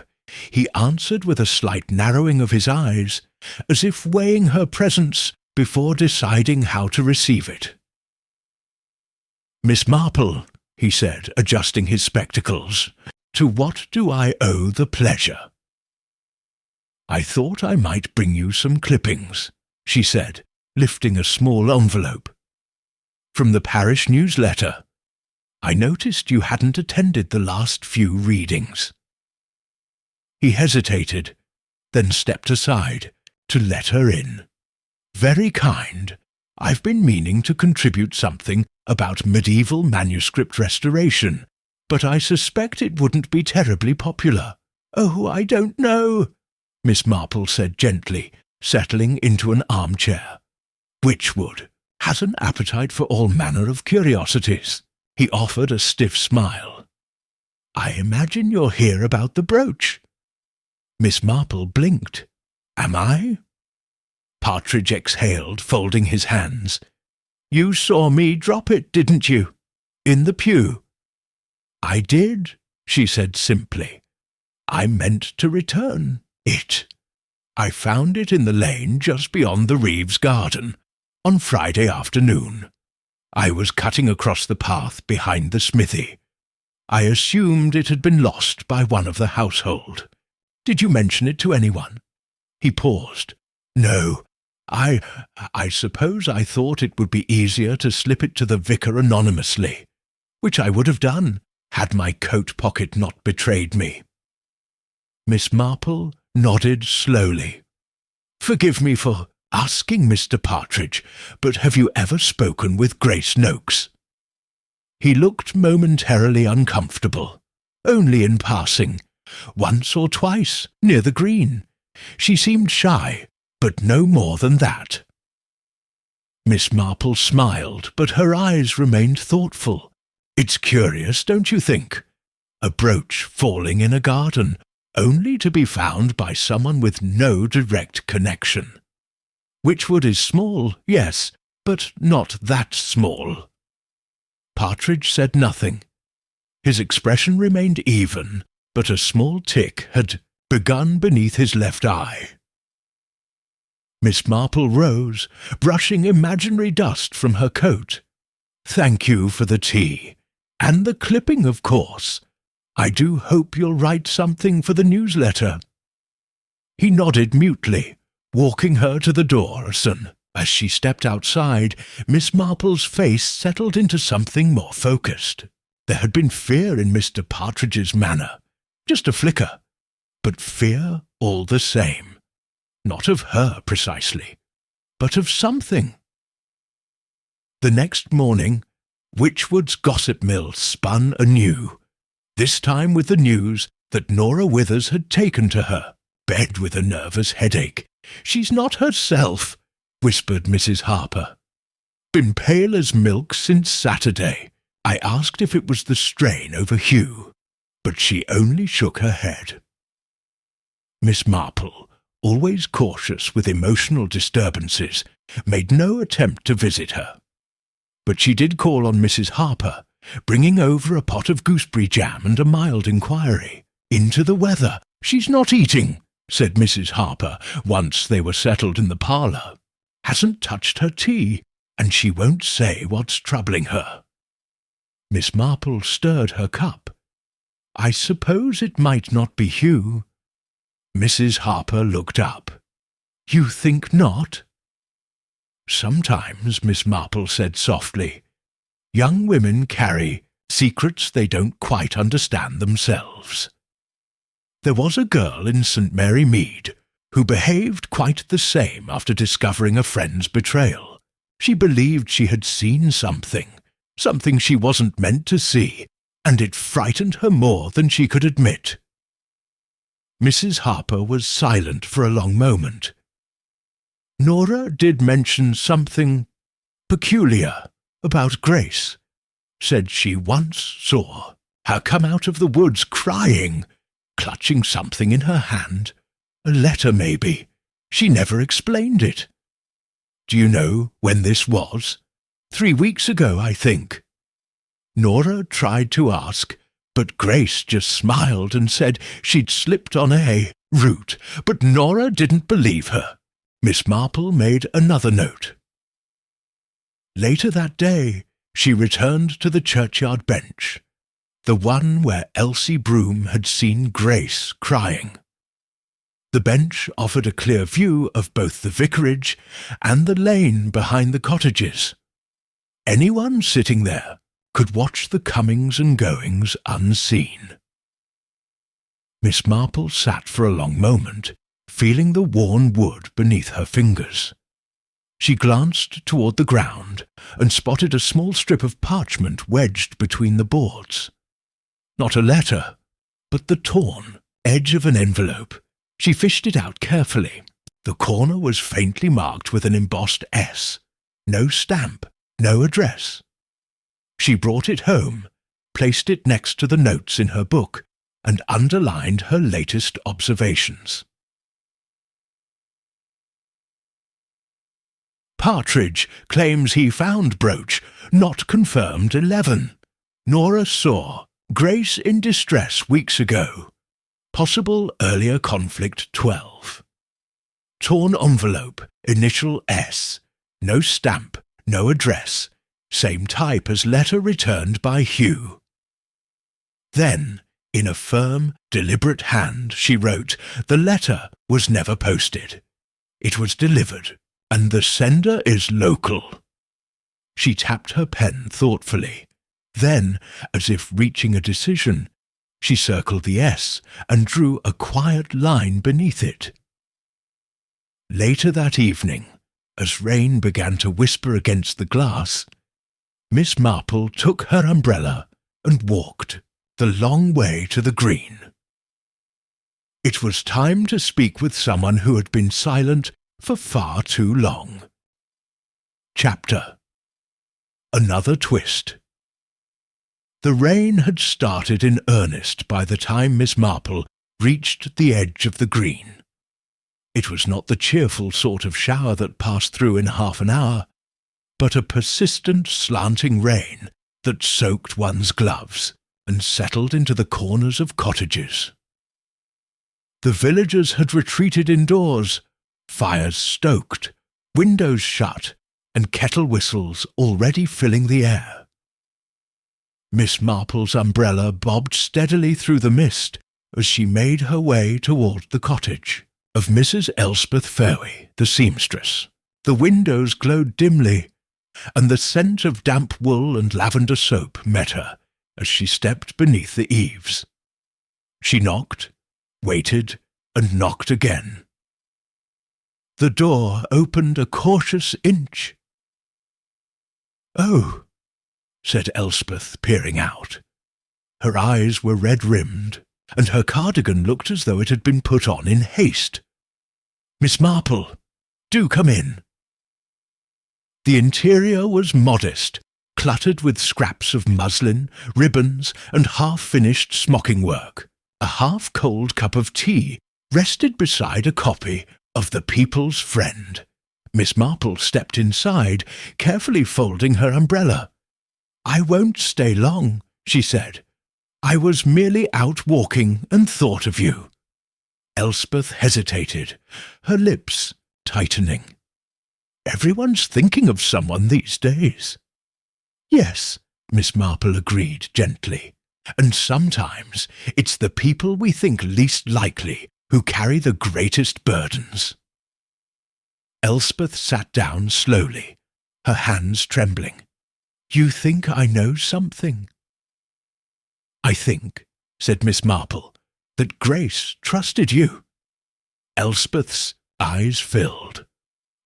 he answered with a slight narrowing of his eyes, as if weighing her presence before deciding how to receive it. "Miss Marple," he said, adjusting his spectacles, "to what do I owe the pleasure?" "I thought I might bring you some clippings," she said, lifting a small envelope. "From the parish newsletter. I noticed you hadn't attended the last few readings." He hesitated, then stepped aside to let her in. "Very kind. I've been meaning to contribute something about medieval manuscript restoration, but I suspect it wouldn't be terribly popular." "Oh, I don't know," Miss Marple said gently, settling into an armchair. "Witchwood has an appetite for all manner of curiosities." He offered a stiff smile. "I imagine you're here about the brooch." Miss Marple blinked. "Am I?" Partridge exhaled, folding his hands. "You saw me drop it, didn't you? In the pew." "I did," she said simply. "I meant to return it. I found it in the lane just beyond the Reeves' garden on Friday afternoon. I was cutting across the path behind the smithy. I assumed it had been lost by one of the household. Did you mention it to anyone?" He paused. "No. I suppose I thought it would be easier to slip it to the vicar anonymously, which I would have done had my coat pocket not betrayed me." Miss Marple nodded slowly. "Forgive me for asking, Mr. Partridge, but have you ever spoken with Grace Noakes?" He looked momentarily uncomfortable. "Only in passing. Once or twice, near the green. She seemed shy, but no more than that." Miss Marple smiled, but her eyes remained thoughtful. "It's curious, don't you think? A brooch falling in a garden, only to be found by someone with no direct connection. Witchwood is small, yes, but not that small." Partridge said nothing. His expression remained even, but a small tick had begun beneath his left eye. Miss Marple rose, brushing imaginary dust from her coat. "Thank you for the tea. And the clipping, of course. I do hope you'll write something for the newsletter." He nodded mutely, walking her to the door, and as she stepped outside, Miss Marple's face settled into something more focused. There had been fear in Mr. Partridge's manner, just a flicker, but fear all the same. Not of her precisely, but of something. The next morning, Witchwood's gossip mill spun anew, this time with the news that Nora Withers had taken to her, bed with a nervous headache. "She's not herself," whispered Mrs. Harper. "Been pale as milk since Saturday. I asked if it was the strain over Hugh, but she only shook her head." Miss Marple, always cautious with emotional disturbances, made no attempt to visit her. but she did call on Mrs. Harper, bringing over a pot of gooseberry jam and a mild inquiry. "Into the weather. She's not eating," said Mrs. Harper, once they were settled in the parlour. "Hasn't touched her tea, and she won't say what's troubling her." Miss Marple stirred her cup. "I suppose it might not be Hugh." Mrs. Harper looked up. "You think not?" "Sometimes," Miss Marple said softly, "young women carry secrets they don't quite understand themselves. There was a girl in St. Mary Mead who behaved quite the same after discovering a friend's betrayal. She believed she had seen something she wasn't meant to see, and it frightened her more than she could admit." Mrs. Harper was silent for a long moment. "Nora did mention something peculiar about Grace. Said she once saw her come out of the woods crying, clutching something in her hand. A letter, maybe. She never explained it. Do you know when this was? 3 weeks ago, I think." Nora tried to ask, but Grace just smiled and said she'd slipped on a route, but Nora didn't believe her. Miss Marple made another note. Later that day, she returned to the churchyard bench, the one where Elsie Broom had seen Grace crying. The bench offered a clear view of both the vicarage and the lane behind the cottages. Anyone sitting there could watch the comings and goings unseen. Miss Marple sat for a long moment, feeling the worn wood beneath her fingers. She glanced toward the ground and spotted a small strip of parchment wedged between the boards. Not a letter, but the torn edge of an envelope. She fished it out carefully. The corner was faintly marked with an embossed S. No stamp, no address. She brought it home, placed it next to the notes in her book, and underlined her latest observations. Partridge claims he found brooch, not confirmed 11. Nora saw Grace in distress weeks ago. Possible earlier conflict 12. Torn envelope, initial S. No stamp, no address. Same type as letter returned by Hugh. Then, in a firm, deliberate hand, she wrote, "The letter was never posted. It was delivered, and the sender is local." She tapped her pen thoughtfully. Then, as if reaching a decision, she circled the S and drew a quiet line beneath it. Later that evening, as rain began to whisper against the glass, Miss Marple took her umbrella and walked the long way to the green. It was time to speak with someone who had been silent for far too long. Chapter: Another Twist. The rain had started in earnest by the time Miss Marple reached the edge of the green. It was not the cheerful sort of shower that passed through in half an hour, but a persistent slanting rain that soaked one's gloves and settled into the corners of cottages. The villagers had retreated indoors, fires stoked, windows shut, and kettle whistles already filling the air. Miss Marple's umbrella bobbed steadily through the mist as she made her way toward the cottage of Mrs. Elspeth Fairway, the seamstress. The windows glowed dimly, and the scent of damp wool and lavender soap met her as she stepped beneath the eaves. She knocked, waited, and knocked again. The door opened a cautious inch. "Oh," said Elspeth, peering out. Her eyes were red-rimmed, and her cardigan looked as though it had been put on in haste. "Miss Marple, do come in." The interior was modest, cluttered with scraps of muslin, ribbons, and half-finished smocking work. A half-cold cup of tea rested beside a copy of The People's Friend, Miss Marple stepped inside, carefully folding her umbrella. "I won't stay long," she said. "I was merely out walking and thought of you." Elspeth hesitated, her lips tightening. "Everyone's thinking of someone these days." "Yes," Miss Marple agreed gently, "and sometimes it's the people we think least likely who carry the greatest burdens." Elspeth sat down slowly, her hands trembling. "You think I know something?" "I think," said Miss Marple, "that Grace trusted you." Elspeth's eyes filled.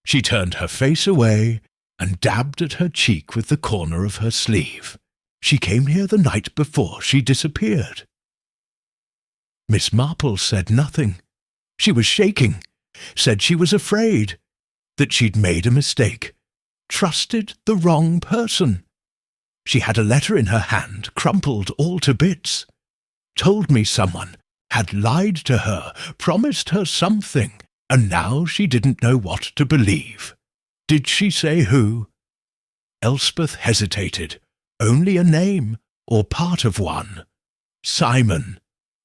She turned her face away and dabbed at her cheek with the corner of her sleeve. "She came here the night before she disappeared." Miss Marple said nothing. She was shaking, said she was afraid, that she'd made a mistake, trusted the wrong person. She had a letter in her hand, crumpled all to bits. Told me someone had lied to her, promised her something, and now she didn't know what to believe. Did she say who? Elspeth hesitated. Only a name, or part of one. Simon.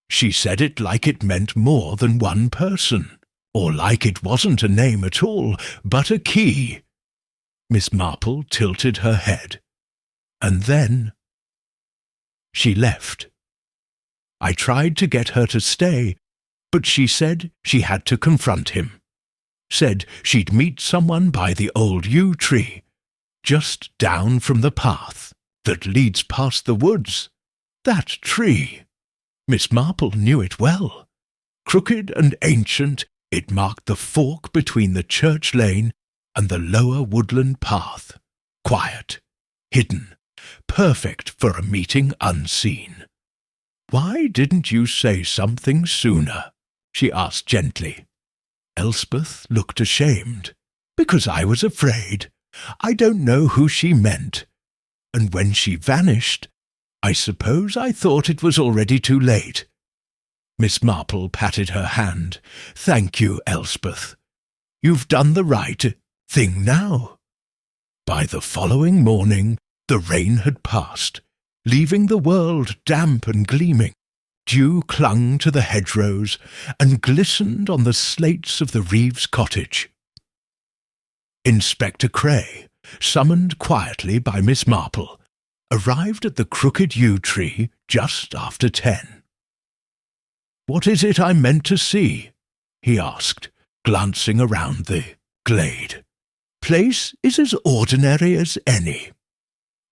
She said it like it meant more than one person, or like it wasn't a name at all, but a key. Miss Marple tilted her head. And then she left. I tried to get her to stay, but she said she had to confront him. Said she'd meet someone by the old yew tree, just down from the path that leads past the woods. That tree. Miss Marple knew it well. Crooked and ancient, it marked the fork between the church lane and the lower woodland path. Quiet, hidden, perfect for a meeting unseen. "Why didn't you say something sooner?" she asked gently. Elspeth looked ashamed. "Because I was afraid. I don't know who she meant. And when she vanished, I suppose I thought it was already too late." Miss Marple patted her hand. "Thank you, Elspeth. You've done the right thing now." By the following morning, the rain had passed, leaving the world damp and gleaming. Dew clung to the hedgerows and glistened on the slates of the Reeves cottage. Inspector Cray, summoned quietly by Miss Marple, arrived at the crooked yew tree just after 10. "What is it I'm meant to see?" he asked, glancing around the glade. "Place is as ordinary as any."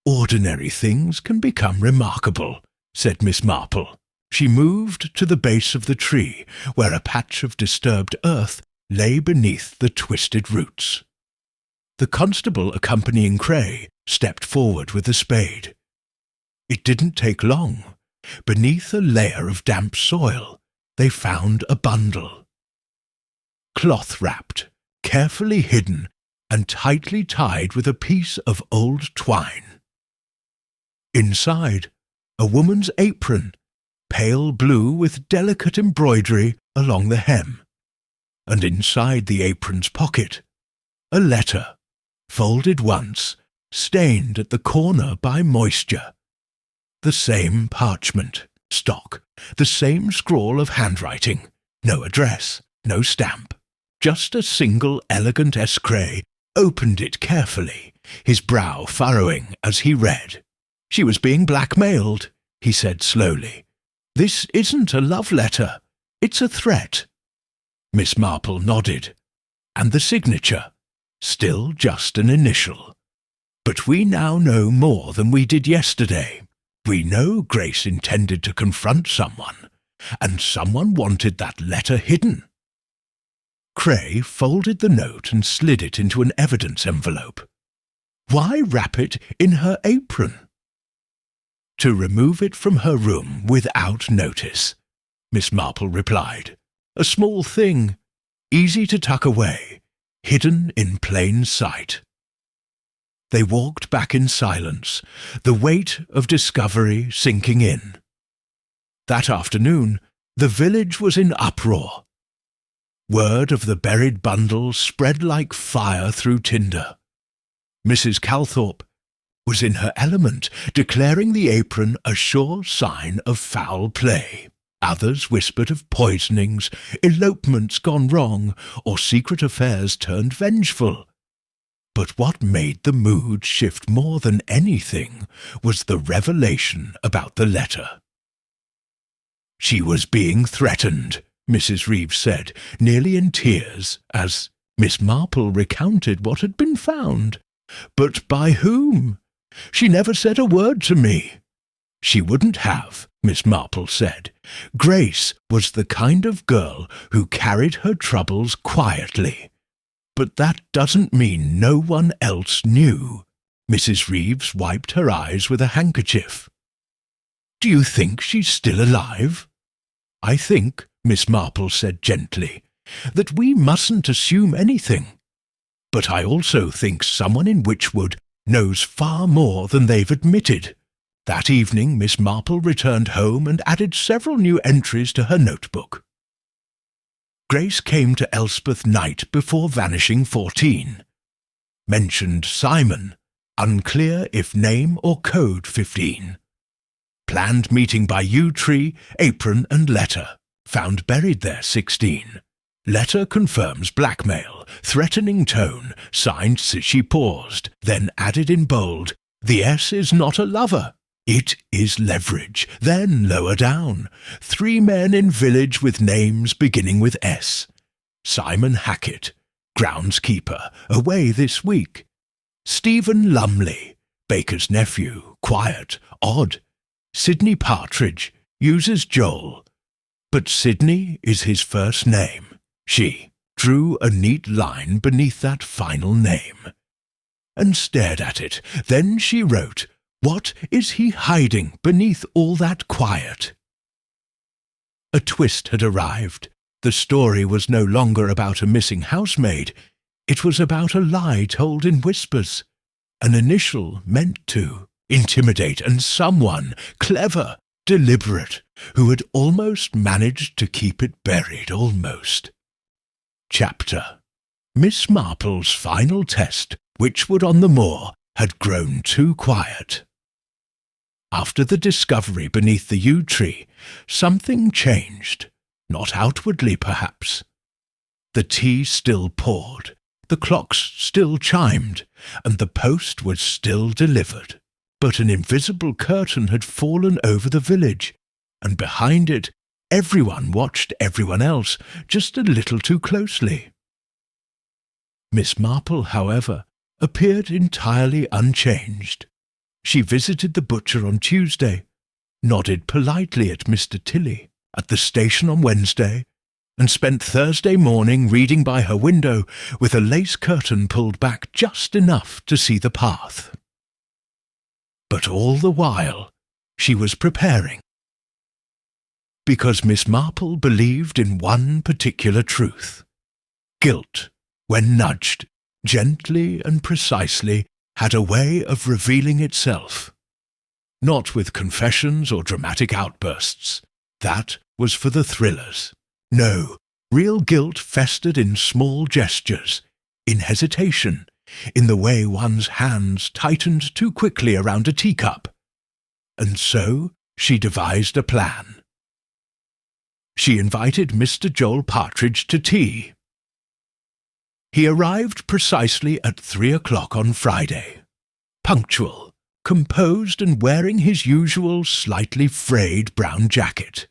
"Ordinary things can become remarkable," said Miss Marple. She moved to the base of the tree, where a patch of disturbed earth lay beneath the twisted roots. The constable accompanying Cray stepped forward with a spade. It didn't take long. Beneath a layer of damp soil, they found a bundle. Cloth-wrapped, carefully hidden, and tightly tied with a piece of old twine. Inside, a woman's apron, pale blue with delicate embroidery along the hem, and inside the apron's pocket, a letter, folded once, stained at the corner by moisture. The same parchment, stock, the same scrawl of handwriting, no address, no stamp, just a single elegant escray opened it carefully, his brow furrowing as he read. "She was being blackmailed," he said slowly. "This isn't a love letter. It's a threat." Miss Marple nodded. "And the signature? Still just an initial. But we now know more than we did yesterday. We know Grace intended to confront someone, and someone wanted that letter hidden." Cray folded the note and slid it into an evidence envelope. "Why wrap it in her apron?" "To remove it from her room without notice," Miss Marple replied. "A small thing, easy to tuck away, hidden in plain sight." They walked back in silence, the weight of discovery sinking in. That afternoon, the village was in uproar. Word of the buried bundle spread like fire through tinder. Mrs. Calthorpe was in her element, declaring the apron a sure sign of foul play. Others whispered of poisonings, elopements gone wrong, or secret affairs turned vengeful. But what made the mood shift more than anything was the revelation about the letter. She was being threatened, Mrs. Reeves said, nearly in tears, as Miss Marple recounted what had been found. But by whom? She never said a word to me. She wouldn't have, Miss Marple said. Grace was the kind of girl who carried her troubles quietly. But that doesn't mean no one else knew. Mrs. Reeves wiped her eyes with a handkerchief. Do you think she's still alive? I think, Miss Marple said gently, that we mustn't assume anything. But I also think someone in Witchwood knows far more than they've admitted. That evening Miss Marple returned home and added several new entries to her notebook. Grace came to Elspeth night before vanishing 14. Mentioned Simon, unclear if name or code 15. Planned meeting by yew tree, apron and letter. Found buried there 16. Letter confirms blackmail, threatening tone, signed she paused, then added in bold, the S is not a lover. It is leverage, then lower down. 3 men in village with names beginning with S. Simon Hackett, groundskeeper, away this week. Stephen Lumley, baker's nephew, quiet, odd. Sidney Partridge, uses Joel. But Sidney is his first name. She drew a neat line beneath that final name, and stared at it. Then she wrote, what is he hiding beneath all that quiet? A twist had arrived. The story was no longer about a missing housemaid. It was about a lie told in whispers. An initial meant to intimidate, and someone clever, deliberate, who had almost managed to keep it buried, almost. Chapter. Miss Marple's final test, Witchwood on the Moor, had grown too quiet. After the discovery beneath the yew tree, something changed, not outwardly perhaps. The tea still poured, the clocks still chimed, and the post was still delivered. But an invisible curtain had fallen over the village, and behind it everyone watched everyone else just a little too closely. Miss Marple, however, appeared entirely unchanged. She visited the butcher on Tuesday, nodded politely at Mr. Tilley at the station on Wednesday, and spent Thursday morning reading by her window with a lace curtain pulled back just enough to see the path. But all the while she was preparing, because Miss Marple believed in one particular truth. Guilt, when nudged, gently and precisely, had a way of revealing itself. Not with confessions or dramatic outbursts. That was for the thrillers. No, real guilt festered in small gestures, in hesitation, in the way one's hands tightened too quickly around a teacup. And so she devised a plan. She invited Mr. Joel Partridge to tea. He arrived precisely at 3 o'clock on Friday, punctual, composed and wearing his usual slightly frayed brown jacket.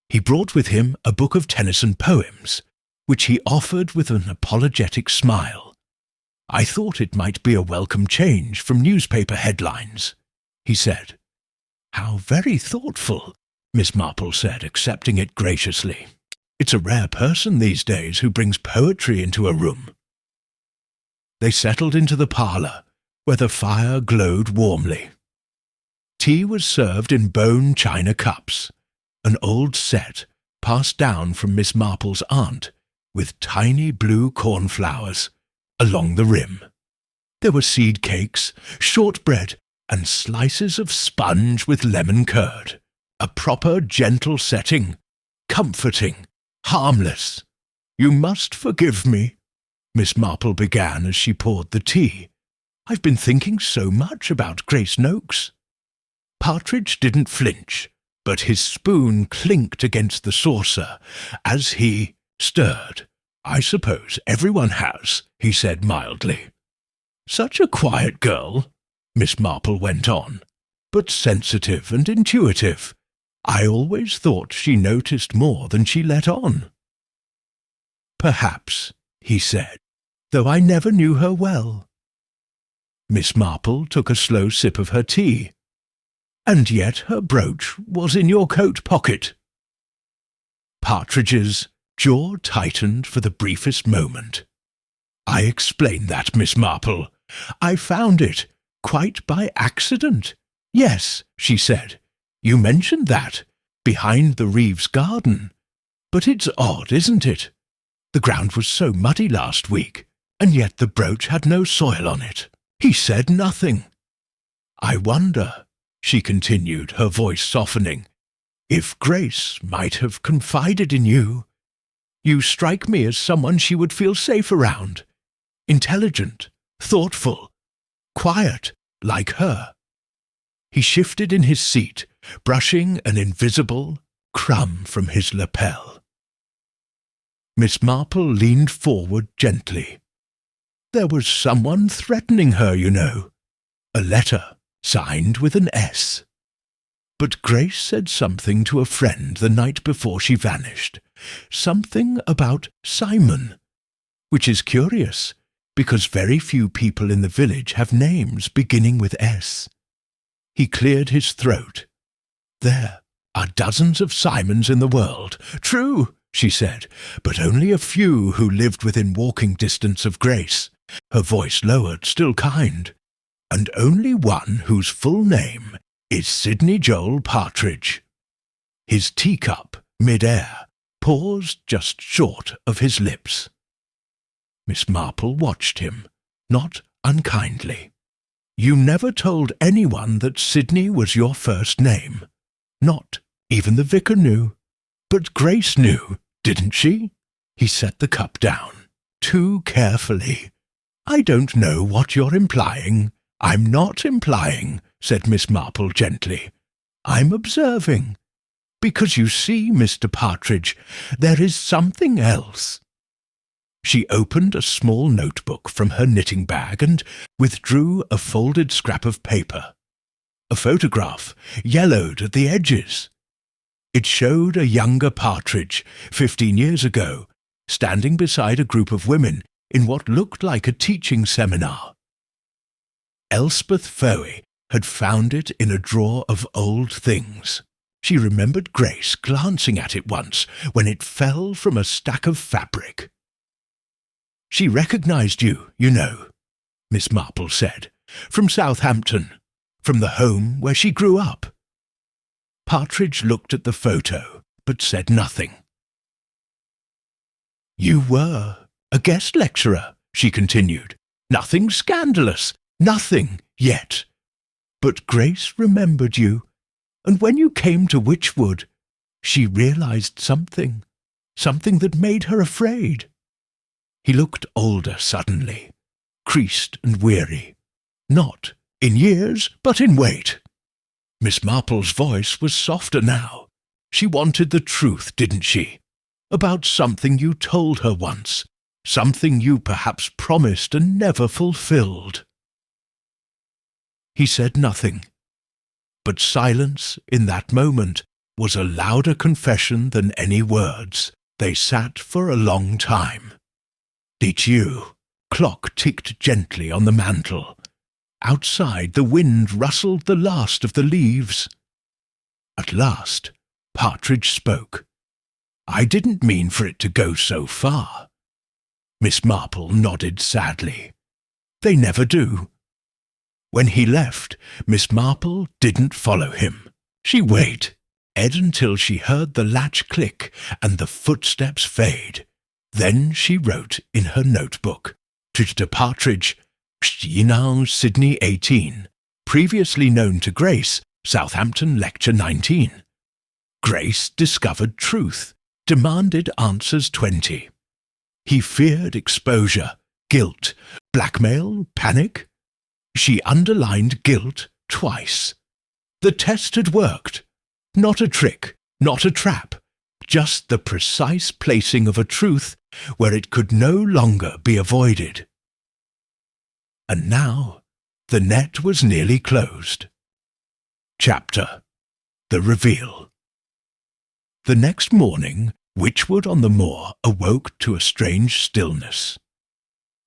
He brought with him a book of Tennyson poems, which he offered with an apologetic smile. I thought it might be a welcome change from newspaper headlines, he said. How very thoughtful, Miss Marple said, accepting it graciously. It's a rare person these days who brings poetry into a room. They settled into the parlour, where the fire glowed warmly. Tea was served in bone china cups, an old set passed down from Miss Marple's aunt, with tiny blue cornflowers along the rim. There were seed cakes, shortbread, and slices of sponge with lemon curd. A proper gentle setting, comforting, harmless. "You must forgive me," Miss Marple began as she poured the tea. "I've been thinking so much about Grace Noakes." Partridge didn't flinch, but his spoon clinked against the saucer as he stirred. "I suppose everyone has," he said mildly. "Such a quiet girl," Miss Marple went on, "but sensitive and intuitive. I always thought she noticed more than she let on." "Perhaps," he said, "though I never knew her well." Miss Marple took a slow sip of her tea. "And yet her brooch was in your coat pocket." Partridge's jaw tightened for the briefest moment. "I explained that, Miss Marple. I found it, quite by accident. Yes," she said, "you mentioned that, behind the Reeves' garden. But it's odd, isn't it? The ground was so muddy last week, and yet the brooch had no soil on it. He said nothing. I wonder," she continued, her voice softening, "if Grace might have confided in you. You strike me as someone she would feel safe around. Intelligent, thoughtful, quiet, like her." He shifted in his seat, brushing an invisible crumb from his lapel. Miss Marple leaned forward gently. "There was someone threatening her, you know. A letter, signed with an S. But Grace said something to a friend the night before she vanished. Something about Simon, which is curious, because very few people in the village have names beginning with S." He cleared his throat. "There are dozens of Simons in the world. True," she said, "but only a few who lived within walking distance of Grace." Her voice lowered, still kind. "And only one whose full name is Sidney Joel Partridge." His teacup, mid-air, paused just short of his lips. Miss Marple watched him, not unkindly. "You never told anyone that Sidney was your first name. Not even the vicar knew. But Grace knew, didn't she?" He set the cup down, too carefully. "I don't know what you're implying." "I'm not implying," said Miss Marple gently. "I'm observing. Because you see, Mr. Partridge, there is something else." She opened a small notebook from her knitting bag and withdrew a folded scrap of paper. A photograph, yellowed at the edges. It showed a younger Partridge, 15 years ago, standing beside a group of women in what looked like a teaching seminar. Elspeth Fowey had found it in a drawer of old things. She remembered Grace glancing at it once when it fell from a stack of fabric. "She recognized you, you know," Miss Marple said, "from Southampton, from the home where she grew up." Partridge looked at the photo, but said nothing. "You were a guest lecturer," she continued. "Nothing scandalous, nothing yet. But Grace remembered you, and when you came to Witchwood, she realized something that made her afraid." He looked older suddenly, creased and weary. Not in years, but in weight. Miss Marple's voice was softer now. "She wanted the truth, didn't she? About something you told her once, something you perhaps promised and never fulfilled." He said nothing, but silence in that moment was a louder confession than any words. They sat for a long time. The clock ticked gently on the mantel. Outside the wind rustled the last of the leaves. At last Partridge spoke. "I didn't mean for it to go so far." Miss Marple nodded sadly. "They never do." When he left, Miss Marple didn't follow him. She waited until she heard the latch click and the footsteps fade. Then she wrote in her notebook, "To Partridge, Sydney 18, previously known to Grace, Southampton Lecture 19. Grace discovered truth, demanded answers 20. He feared exposure, guilt, blackmail, panic. She underlined guilt twice. The test had worked. Not a trick, not a trap, just the precise placing of a truth where it could no longer be avoided. And now the net was nearly closed. Chapter: The Reveal. The next morning, Witchwood on the moor awoke to a strange stillness.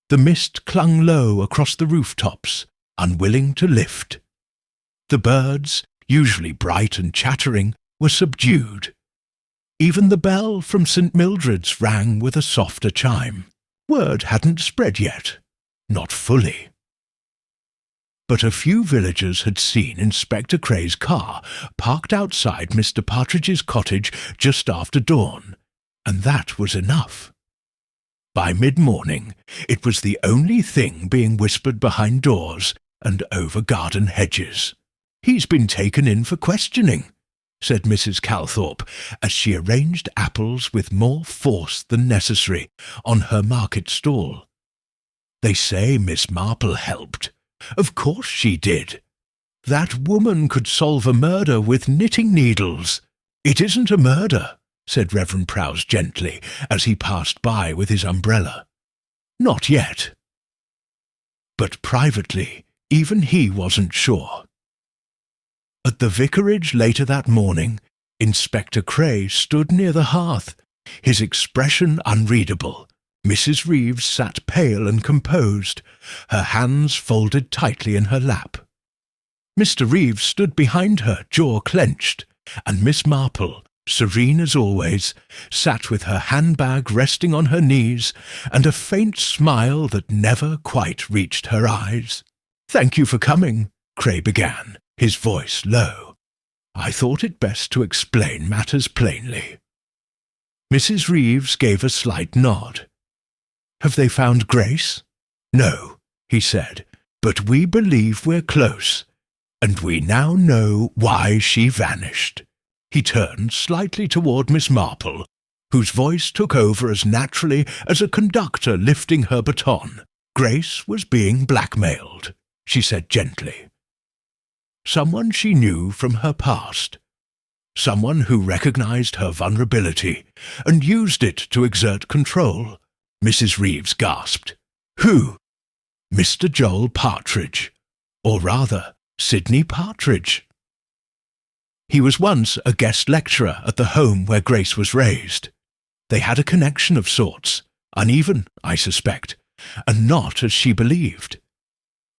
The mist clung low across the rooftops, unwilling to lift. The birds, usually bright and chattering, were subdued. Even the bell from St. Mildred's rang with a softer chime. Word hadn't spread yet, not fully. But a few villagers had seen Inspector Cray's car parked outside Mr. Partridge's cottage just after dawn, and that was enough. By mid-morning, it was the only thing being whispered behind doors and over garden hedges. "He's been taken in for questioning," said Mrs. Calthorpe, as she arranged apples with more force than necessary on her market stall. "They say Miss Marple helped. Of course she did. That woman could solve a murder with knitting needles." "It isn't a murder," said Reverend Prowse gently, as he passed by with his umbrella. "Not yet." But privately, even he wasn't sure. At the vicarage later that morning, Inspector Cray stood near the hearth, his expression unreadable. Mrs. Reeves sat pale and composed, her hands folded tightly in her lap. Mr. Reeves stood behind her, jaw clenched, and Miss Marple, serene as always, sat with her handbag resting on her knees and a faint smile that never quite reached her eyes. "Thank you for coming," Cray began, his voice low. "I thought it best to explain matters plainly." Mrs. Reeves gave a slight nod. "Have they found Grace?" "No," he said, "but we believe we're close, and we now know why she vanished." He turned slightly toward Miss Marple, whose voice took over as naturally as a conductor lifting her baton. "Grace was being blackmailed," she said gently. Someone she knew from her past. Someone who recognized her vulnerability and used it to exert control. Mrs. Reeves gasped. "Who?" "Mr. Joel Partridge, or rather, Sidney Partridge. He was once a guest lecturer at the home where Grace was raised. They had a connection of sorts, uneven, I suspect, and not as she believed.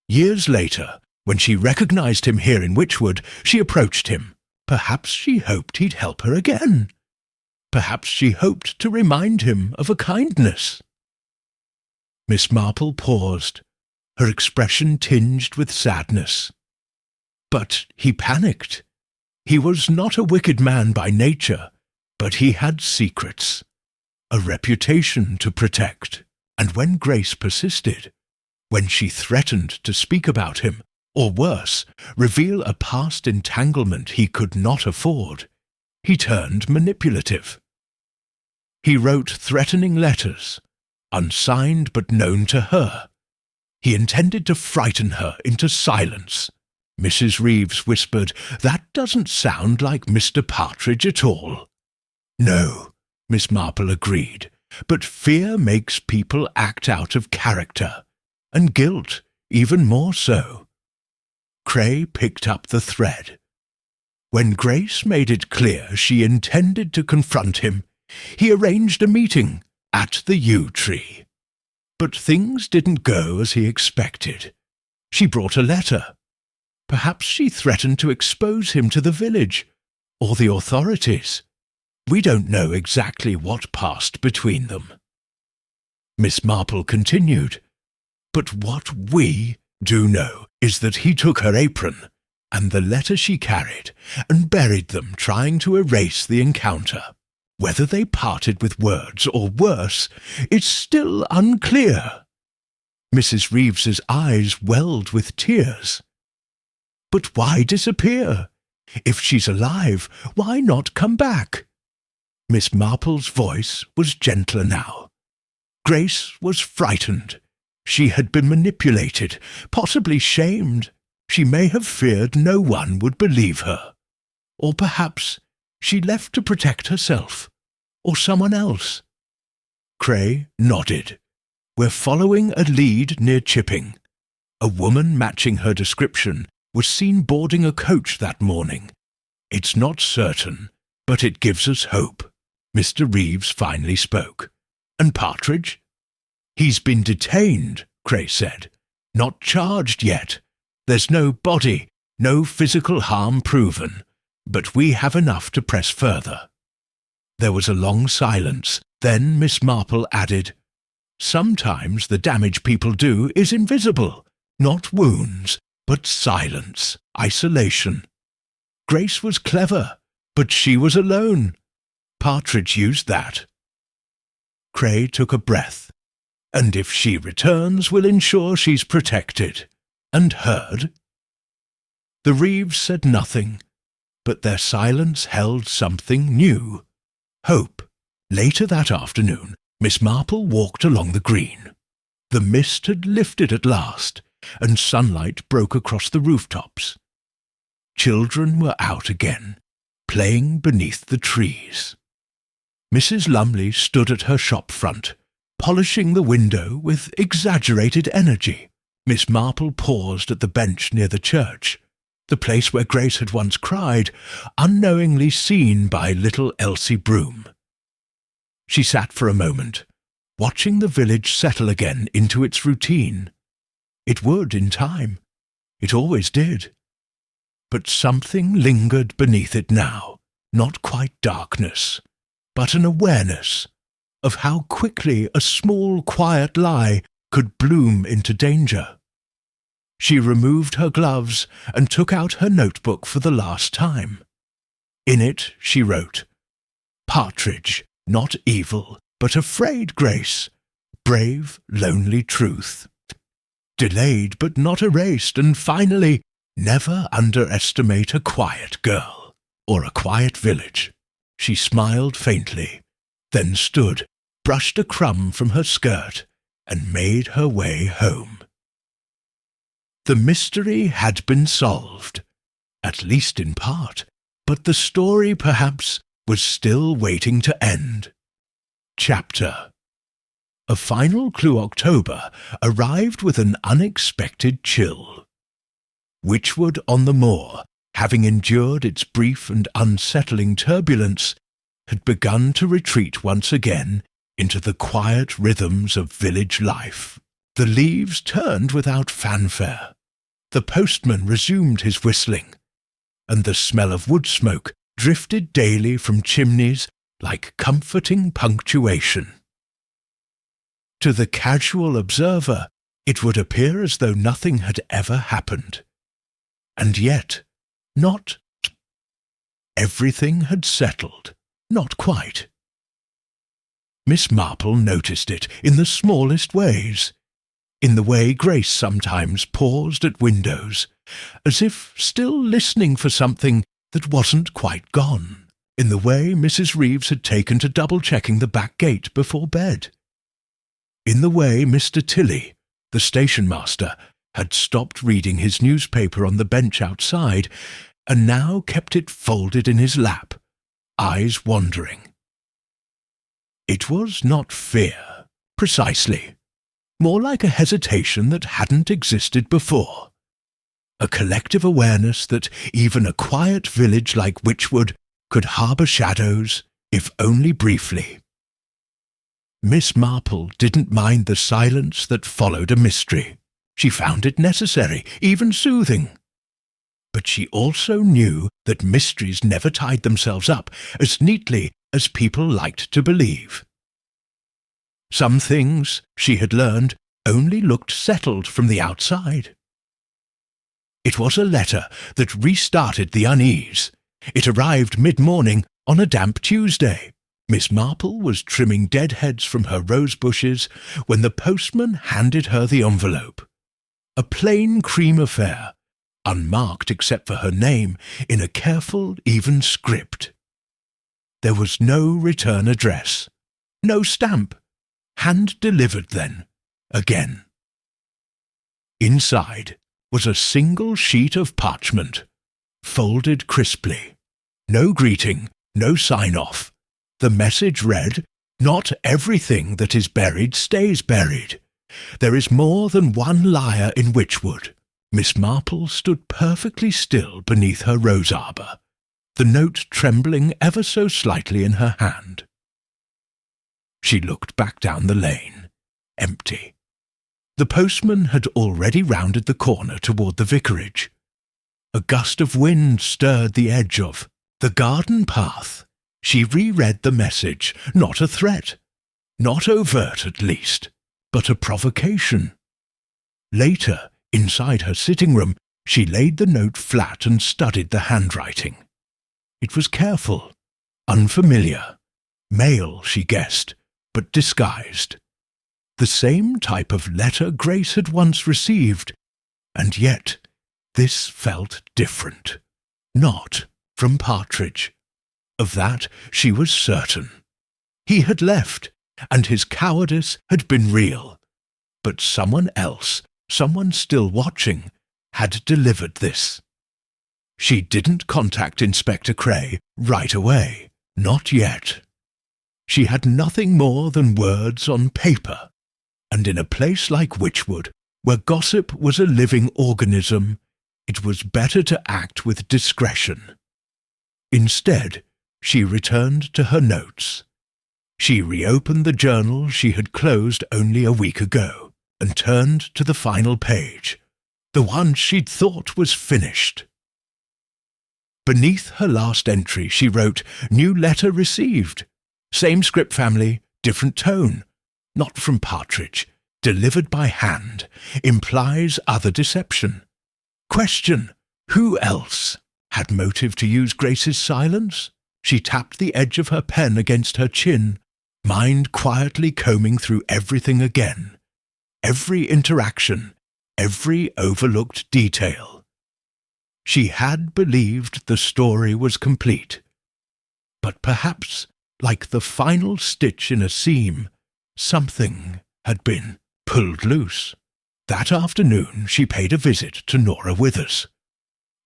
Years later, when she recognized him here in Witchwood, she approached him. Perhaps she hoped he'd help her again. Perhaps she hoped to remind him of a kindness." Miss Marple paused, her expression tinged with sadness. "But he panicked. He was not a wicked man by nature, but he had secrets, a reputation to protect, and when Grace persisted, when she threatened to speak about him, or worse, reveal a past entanglement he could not afford, he turned manipulative. He wrote threatening letters, unsigned but known to her. He intended to frighten her into silence. Mrs. Reeves whispered, "That doesn't sound like Mr. Partridge at all." "No," Miss Marple agreed, "but fear makes people act out of character, and guilt even more so." Cray picked up the thread. When Grace made it clear she intended to confront him, he arranged a meeting at the yew tree. But things didn't go as he expected. She brought a letter. Perhaps she threatened to expose him to the village, or the authorities. We don't know exactly what passed between them. Miss Marple continued, "But what we do know is that he took her apron and the letter she carried and buried them, trying to erase the encounter. Whether they parted with words or worse, it's still unclear." Mrs. Reeves's eyes welled with tears. "But why disappear? If she's alive, why not come back?" Miss Marple's voice was gentler now. Grace was frightened. She had been manipulated, possibly shamed. She may have feared no one would believe her. Or perhaps she left to protect herself, or someone else. Cray nodded. We're following a lead near Chipping. A woman matching her description was seen boarding a coach that morning. It's not certain, but it gives us hope. Mr. Reeves finally spoke. And Partridge? He's been detained, Cray said. Not charged yet. There's no body, no physical harm proven, but we have enough to press further. There was a long silence. Then Miss Marple added, Sometimes the damage people do is invisible. Not wounds, but silence, isolation. Grace was clever, but she was alone. Partridge used that. Cray took a breath. And if she returns, we'll ensure she's protected. And heard? The Reeves said nothing, but their silence held something new. Hope. Later that afternoon, Miss Marple walked along the green. The mist had lifted at last, and sunlight broke across the rooftops. Children were out again, playing beneath the trees. Mrs. Lumley stood at her shop front, polishing the window with exaggerated energy. Miss Marple paused at the bench near the church, the place where Grace had once cried, unknowingly seen by little Elsie Broom. She sat for a moment, watching the village settle again into its routine. It would in time. It always did. But something lingered beneath it now, not quite darkness, but an awareness of how quickly a small, quiet lie could bloom into danger. She removed her gloves and took out her notebook for the last time. In it she wrote, Partridge, not evil, but afraid, Grace. Brave, lonely truth. Delayed but not erased, and finally, never underestimate a quiet girl, or a quiet village. She smiled faintly, then stood, brushed a crumb from her skirt, and made her way home. The mystery had been solved, at least in part, but the story, perhaps, was still waiting to end. Chapter. A final clue October arrived with an unexpected chill. Witchwood on the Moor, having endured its brief and unsettling turbulence, had begun to retreat once again into the quiet rhythms of village life. The leaves turned without fanfare. The postman resumed his whistling, and the smell of wood smoke drifted daily from chimneys like comforting punctuation. To the casual observer, it would appear as though nothing had ever happened. And yet, not. Everything had settled. Not quite. Miss Marple noticed it in the smallest ways, in the way Grace sometimes paused at windows, as if still listening for something that wasn't quite gone, in the way Mrs. Reeves had taken to double-checking the back gate before bed, in the way Mr. Tilley, the station-master, had stopped reading his newspaper on the bench outside and now kept it folded in his lap, eyes wandering. It was not fear, precisely. More like a hesitation that hadn't existed before. A collective awareness that even a quiet village like Witchwood could harbour shadows, if only briefly. Miss Marple didn't mind the silence that followed a mystery. She found it necessary, even soothing. But she also knew that mysteries never tied themselves up as neatly as people liked to believe. Some things, she had learned, only looked settled from the outside. It was a letter that restarted the unease. It arrived mid-morning on a damp Tuesday. Miss Marple was trimming deadheads from her rose bushes when the postman handed her the envelope. A plain cream affair, unmarked except for her name, in a careful, even script. There was no return address, no stamp. hand-delivered then, again. Inside was a single sheet of parchment, folded crisply. No greeting, no sign-off. The message read, "Not everything that is buried stays buried. There is more than one liar in Witchwood." Miss Marple stood perfectly still beneath her rose arbour, the note trembling ever so slightly in her hand. She looked back down the lane, empty. The postman had already rounded the corner toward the vicarage. A gust of wind stirred the edge of the garden path. She reread the message, not a threat, not overt at least, but a provocation. Later, inside her sitting room, she laid the note flat and studied the handwriting. It was careful, unfamiliar, mail, she guessed, but disguised. The same type of letter Grace had once received, and yet this felt different. Not from Partridge. Of that she was certain. He had left, and his cowardice had been real. But someone else, someone still watching, had delivered this. She didn't contact Inspector Cray right away. Not yet. She had nothing more than words on paper, and in a place like Witchwood, where gossip was a living organism, it was better to act with discretion. Instead, she returned to her notes. She reopened the journal she had closed only a week ago, and turned to the final page, the one she'd thought was finished. Beneath her last entry she wrote, "New letter received. Same script family, different tone. Not from Partridge. Delivered by hand. Implies other deception. Question, who else? Had motive to use Grace's silence?" She tapped the edge of her pen against her chin, mind quietly combing through everything again. Every interaction, every overlooked detail. She had believed the story was complete. But perhaps, like the final stitch in a seam, something had been pulled loose. That afternoon she paid a visit to Nora Withers.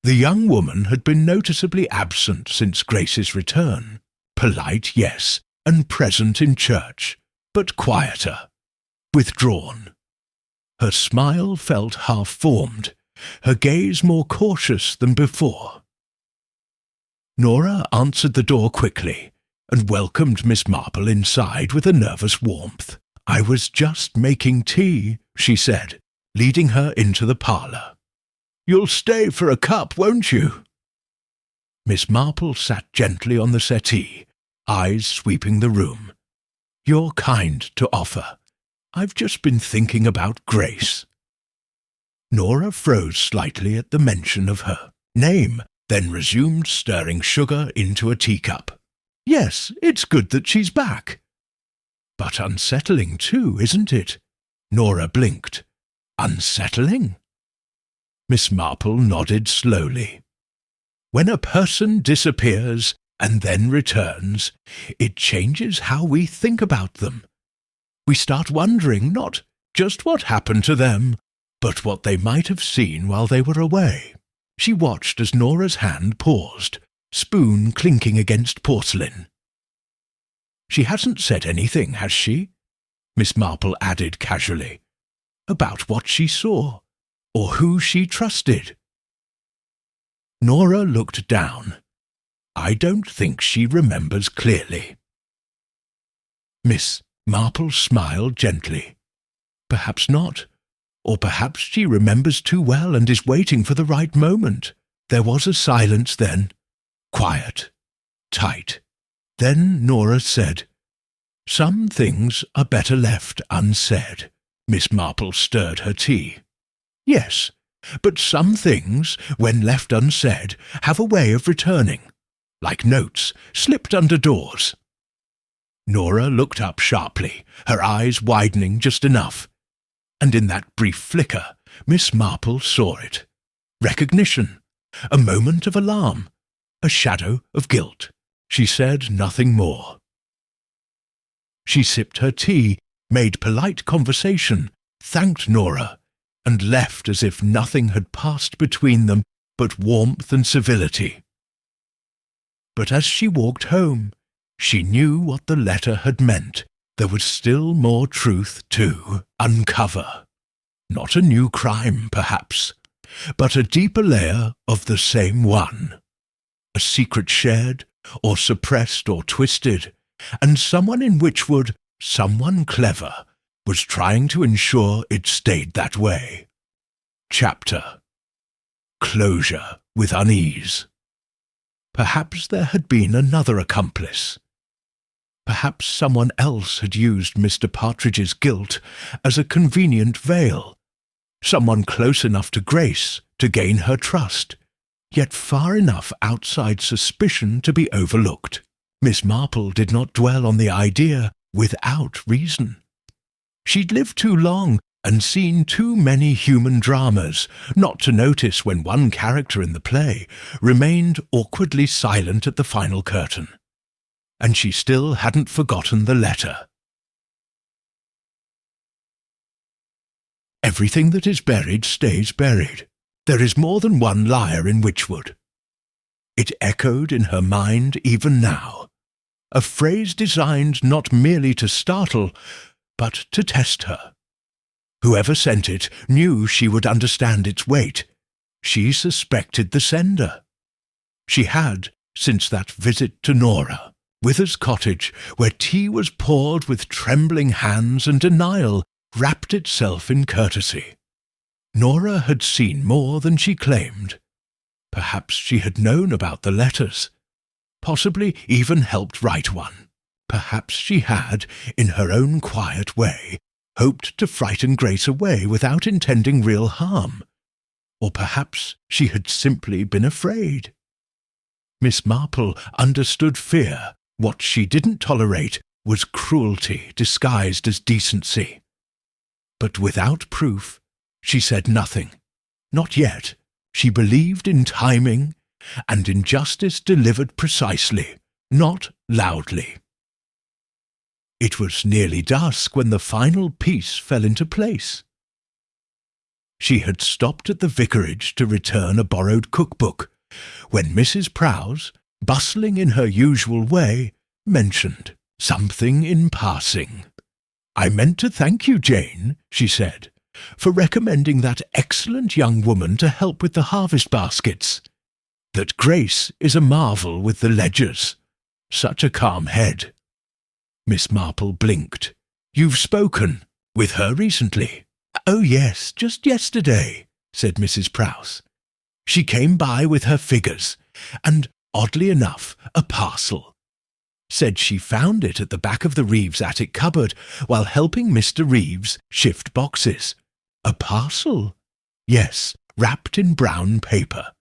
The young woman had been noticeably absent since Grace's return. Polite, yes, and present in church, but quieter, withdrawn. Her smile felt half-formed, her gaze more cautious than before. Nora answered the door quickly, and welcomed Miss Marple inside with a nervous warmth. "I was just making tea," she said, leading her into the parlour. "You'll stay for a cup, won't you?" Miss Marple sat gently on the settee, eyes sweeping the room. "You're kind to offer. I've just been thinking about Grace." Nora froze slightly at the mention of her name, then resumed stirring sugar into a teacup. "Yes, it's good that she's back." "But unsettling too, isn't it?" Nora blinked. "Unsettling?" Miss Marple nodded slowly. "When a person disappears and then returns, it changes how we think about them. We start wondering not just what happened to them, but what they might have seen while they were away." She watched as Nora's hand paused, spoon clinking against porcelain. "She hasn't said anything, has she?" Miss Marple added casually. "About what she saw, or who she trusted?" Nora looked down. "I don't think she remembers clearly." Miss Marple smiled gently. "Perhaps not, or perhaps she remembers too well and is waiting for the right moment." There was a silence then, quiet, tight. Then Nora said, "Some things are better left unsaid." Miss Marple stirred her tea. "Yes, but some things, when left unsaid, have a way of returning, like notes slipped under doors." Nora looked up sharply, her eyes widening just enough, and in that brief flicker Miss Marple saw it. Recognition, a moment of alarm, a shadow of guilt. She said nothing more. She sipped her tea, made polite conversation, thanked Nora, and left as if nothing had passed between them but warmth and civility. But as she walked home, she knew what the letter had meant. There was still more truth to uncover. Not a new crime, perhaps, but a deeper layer of the same one. A secret shared, or suppressed, or twisted, and someone in Witchwood, someone clever, was trying to ensure it stayed that way. Chapter: Closure with Unease. Perhaps there had been another accomplice. Perhaps someone else had used Mr. Partridge's guilt as a convenient veil, someone close enough to Grace to gain her trust, yet far enough outside suspicion to be overlooked. Miss Marple did not dwell on the idea without reason. She'd lived too long and seen too many human dramas not to notice when one character in the play remained awkwardly silent at the final curtain. And she still hadn't forgotten the letter. Everything that is buried stays buried. There is more than one liar in Witchwood. It echoed in her mind even now, a phrase designed not merely to startle, but to test her. Whoever sent it knew she would understand its weight. She suspected the sender. She had, since that visit to Nora, Wither's cottage, where tea was poured with trembling hands and denial wrapped itself in courtesy. Nora had seen more than she claimed. Perhaps she had known about the letters, possibly even helped write one. Perhaps she had, in her own quiet way, hoped to frighten Grace away without intending real harm. Or perhaps she had simply been afraid. Miss Marple understood fear. What she didn't tolerate was cruelty disguised as decency. But without proof, she said nothing. Not yet. She believed in timing, and in justice delivered precisely, not loudly. It was nearly dusk when the final piece fell into place. She had stopped at the vicarage to return a borrowed cookbook, when Mrs. Prowse, bustling in her usual way, mentioned something in passing. "I meant to thank you, Jane," she said, "for recommending that excellent young woman to help with the harvest baskets. That Grace is a marvel with the ledgers. Such a calm head." Miss Marple blinked. "You've spoken with her recently?" "Oh, yes, just yesterday," said Mrs. Prowse. "She came by with her figures, and, oddly enough, a parcel. Said she found it at the back of the Reeves attic cupboard while helping Mr. Reeves shift boxes. A parcel? Yes, wrapped in brown paper,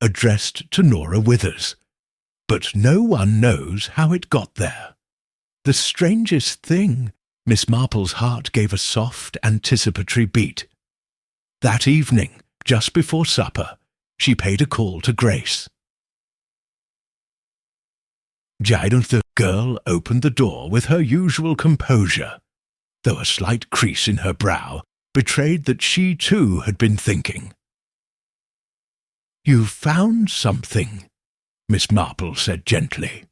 addressed to Nora Withers. But no one knows how it got there. The strangest thing," Miss Marple's heart gave a soft, anticipatory beat. That evening, just before supper, she paid a call to Grace. Jane, the girl, opened the door with her usual composure, though a slight crease in her brow betrayed that she too had been thinking. "You found something," Miss Marple said gently.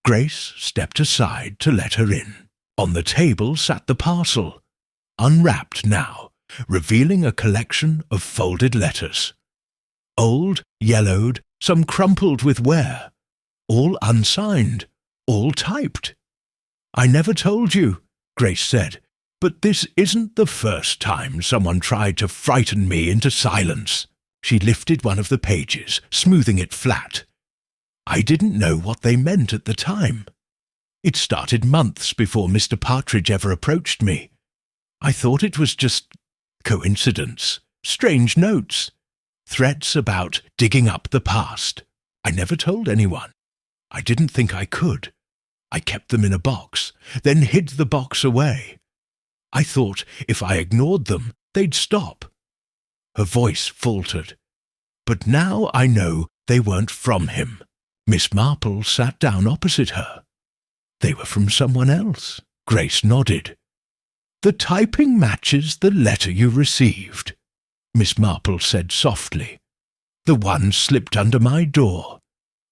Grace stepped aside to let her in. On the table sat the parcel, unwrapped now, revealing a collection of folded letters. Old, yellowed, some crumpled with wear, all unsigned, all typed. "I never told you," Grace said, "but this isn't the first time someone tried to frighten me into silence." She lifted one of the pages, smoothing it flat. "I didn't know what they meant at the time. It started months before Mr. Partridge ever approached me. I thought it was just coincidence, strange notes, threats about digging up the past. I never told anyone. I didn't think I could. I kept them in a box, then hid the box away. I thought if I ignored them, they'd stop." Her voice faltered. "But now I know they weren't from him." Miss Marple sat down opposite her. "They were from someone else," Grace nodded. "The typing matches the letter you received," Miss Marple said softly. "The one slipped under my door.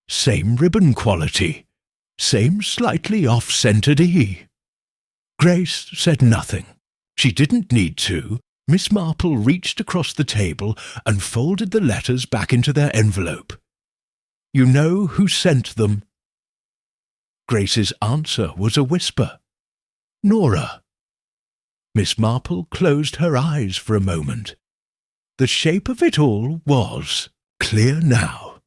Same ribbon quality. Same slightly off-centered E." Grace said nothing. She didn't need to. Miss Marple reached across the table and folded the letters back into their envelope. "You know who sent them?" Grace's answer was a whisper. "Nora." Miss Marple closed her eyes for a moment. The shape of it all was clear now.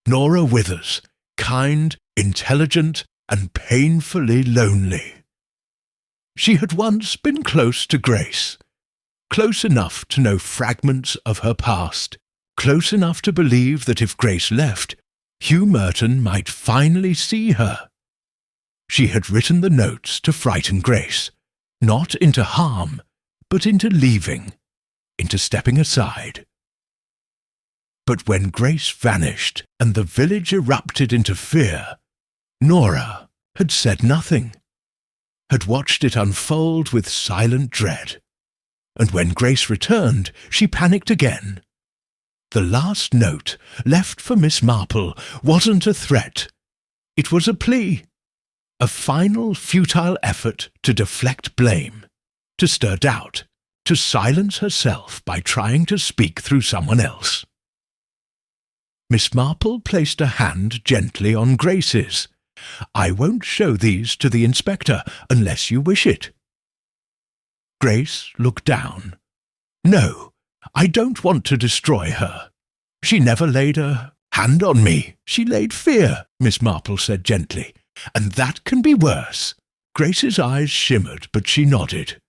Nora Withers, kind, intelligent, and painfully lonely. She had once been close to Grace, close enough to know fragments of her past, close enough to believe that if Grace left, Hugh Merton might finally see her. She had written the notes to frighten Grace, not into harm, but into leaving, into stepping aside. But when Grace vanished and the village erupted into fear, Nora had said nothing, had watched it unfold with silent dread. And when Grace returned, she panicked again. The last note, left for Miss Marple, wasn't a threat. It was a plea. A final futile effort to deflect blame, to stir doubt, to silence herself by trying to speak through someone else. Miss Marple placed a hand gently on Grace's. "I won't show these to the inspector unless you wish it." Grace looked down. "No, I don't want to destroy her. She never laid a hand on me. She laid fear," Miss Marple said gently. "And that can be worse." Grace's eyes shimmered, but she nodded.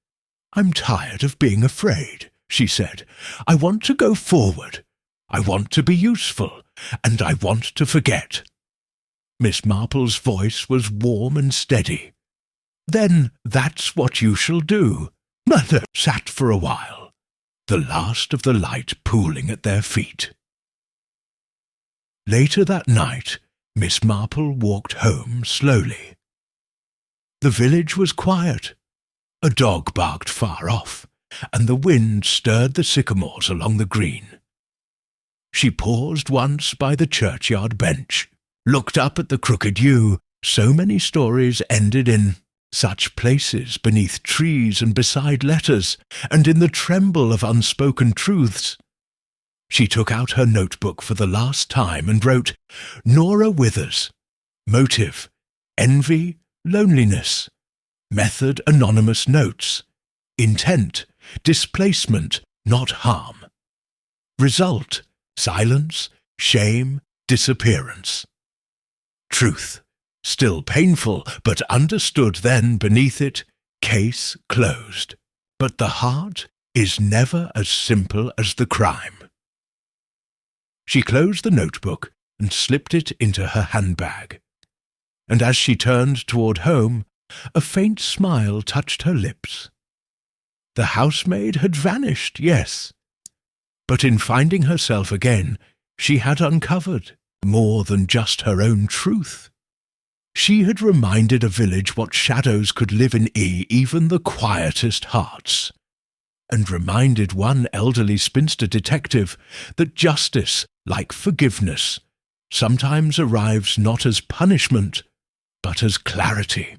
"I'm tired of being afraid," she said. "I want to go forward. I want to be useful, and I want to forget." Miss Marple's voice was warm and steady. "Then that's what you shall do." Mother sat for a while, the last of the light pooling at their feet. Later that night, Miss Marple walked home slowly. The village was quiet. A dog barked far off, and the wind stirred the sycamores along the green. She paused once by the churchyard bench, looked up at the crooked yew. So many stories ended in such places beneath trees and beside letters, and in the tremble of unspoken truths. She took out her notebook for the last time and wrote, "Nora Withers. Motive, envy, loneliness. Method, anonymous notes. Intent, displacement, not harm. Result, silence, shame, disappearance. Truth, still painful, but understood then beneath it, case closed. But the heart is never as simple as the crime." She closed the notebook and slipped it into her handbag. And as she turned toward home, a faint smile touched her lips. The housemaid had vanished, yes, but in finding herself again, she had uncovered more than just her own truth. She had reminded a village what shadows could live in even the quietest hearts, and reminded one elderly spinster detective that justice, like forgiveness, sometimes arrives not as punishment, but as clarity.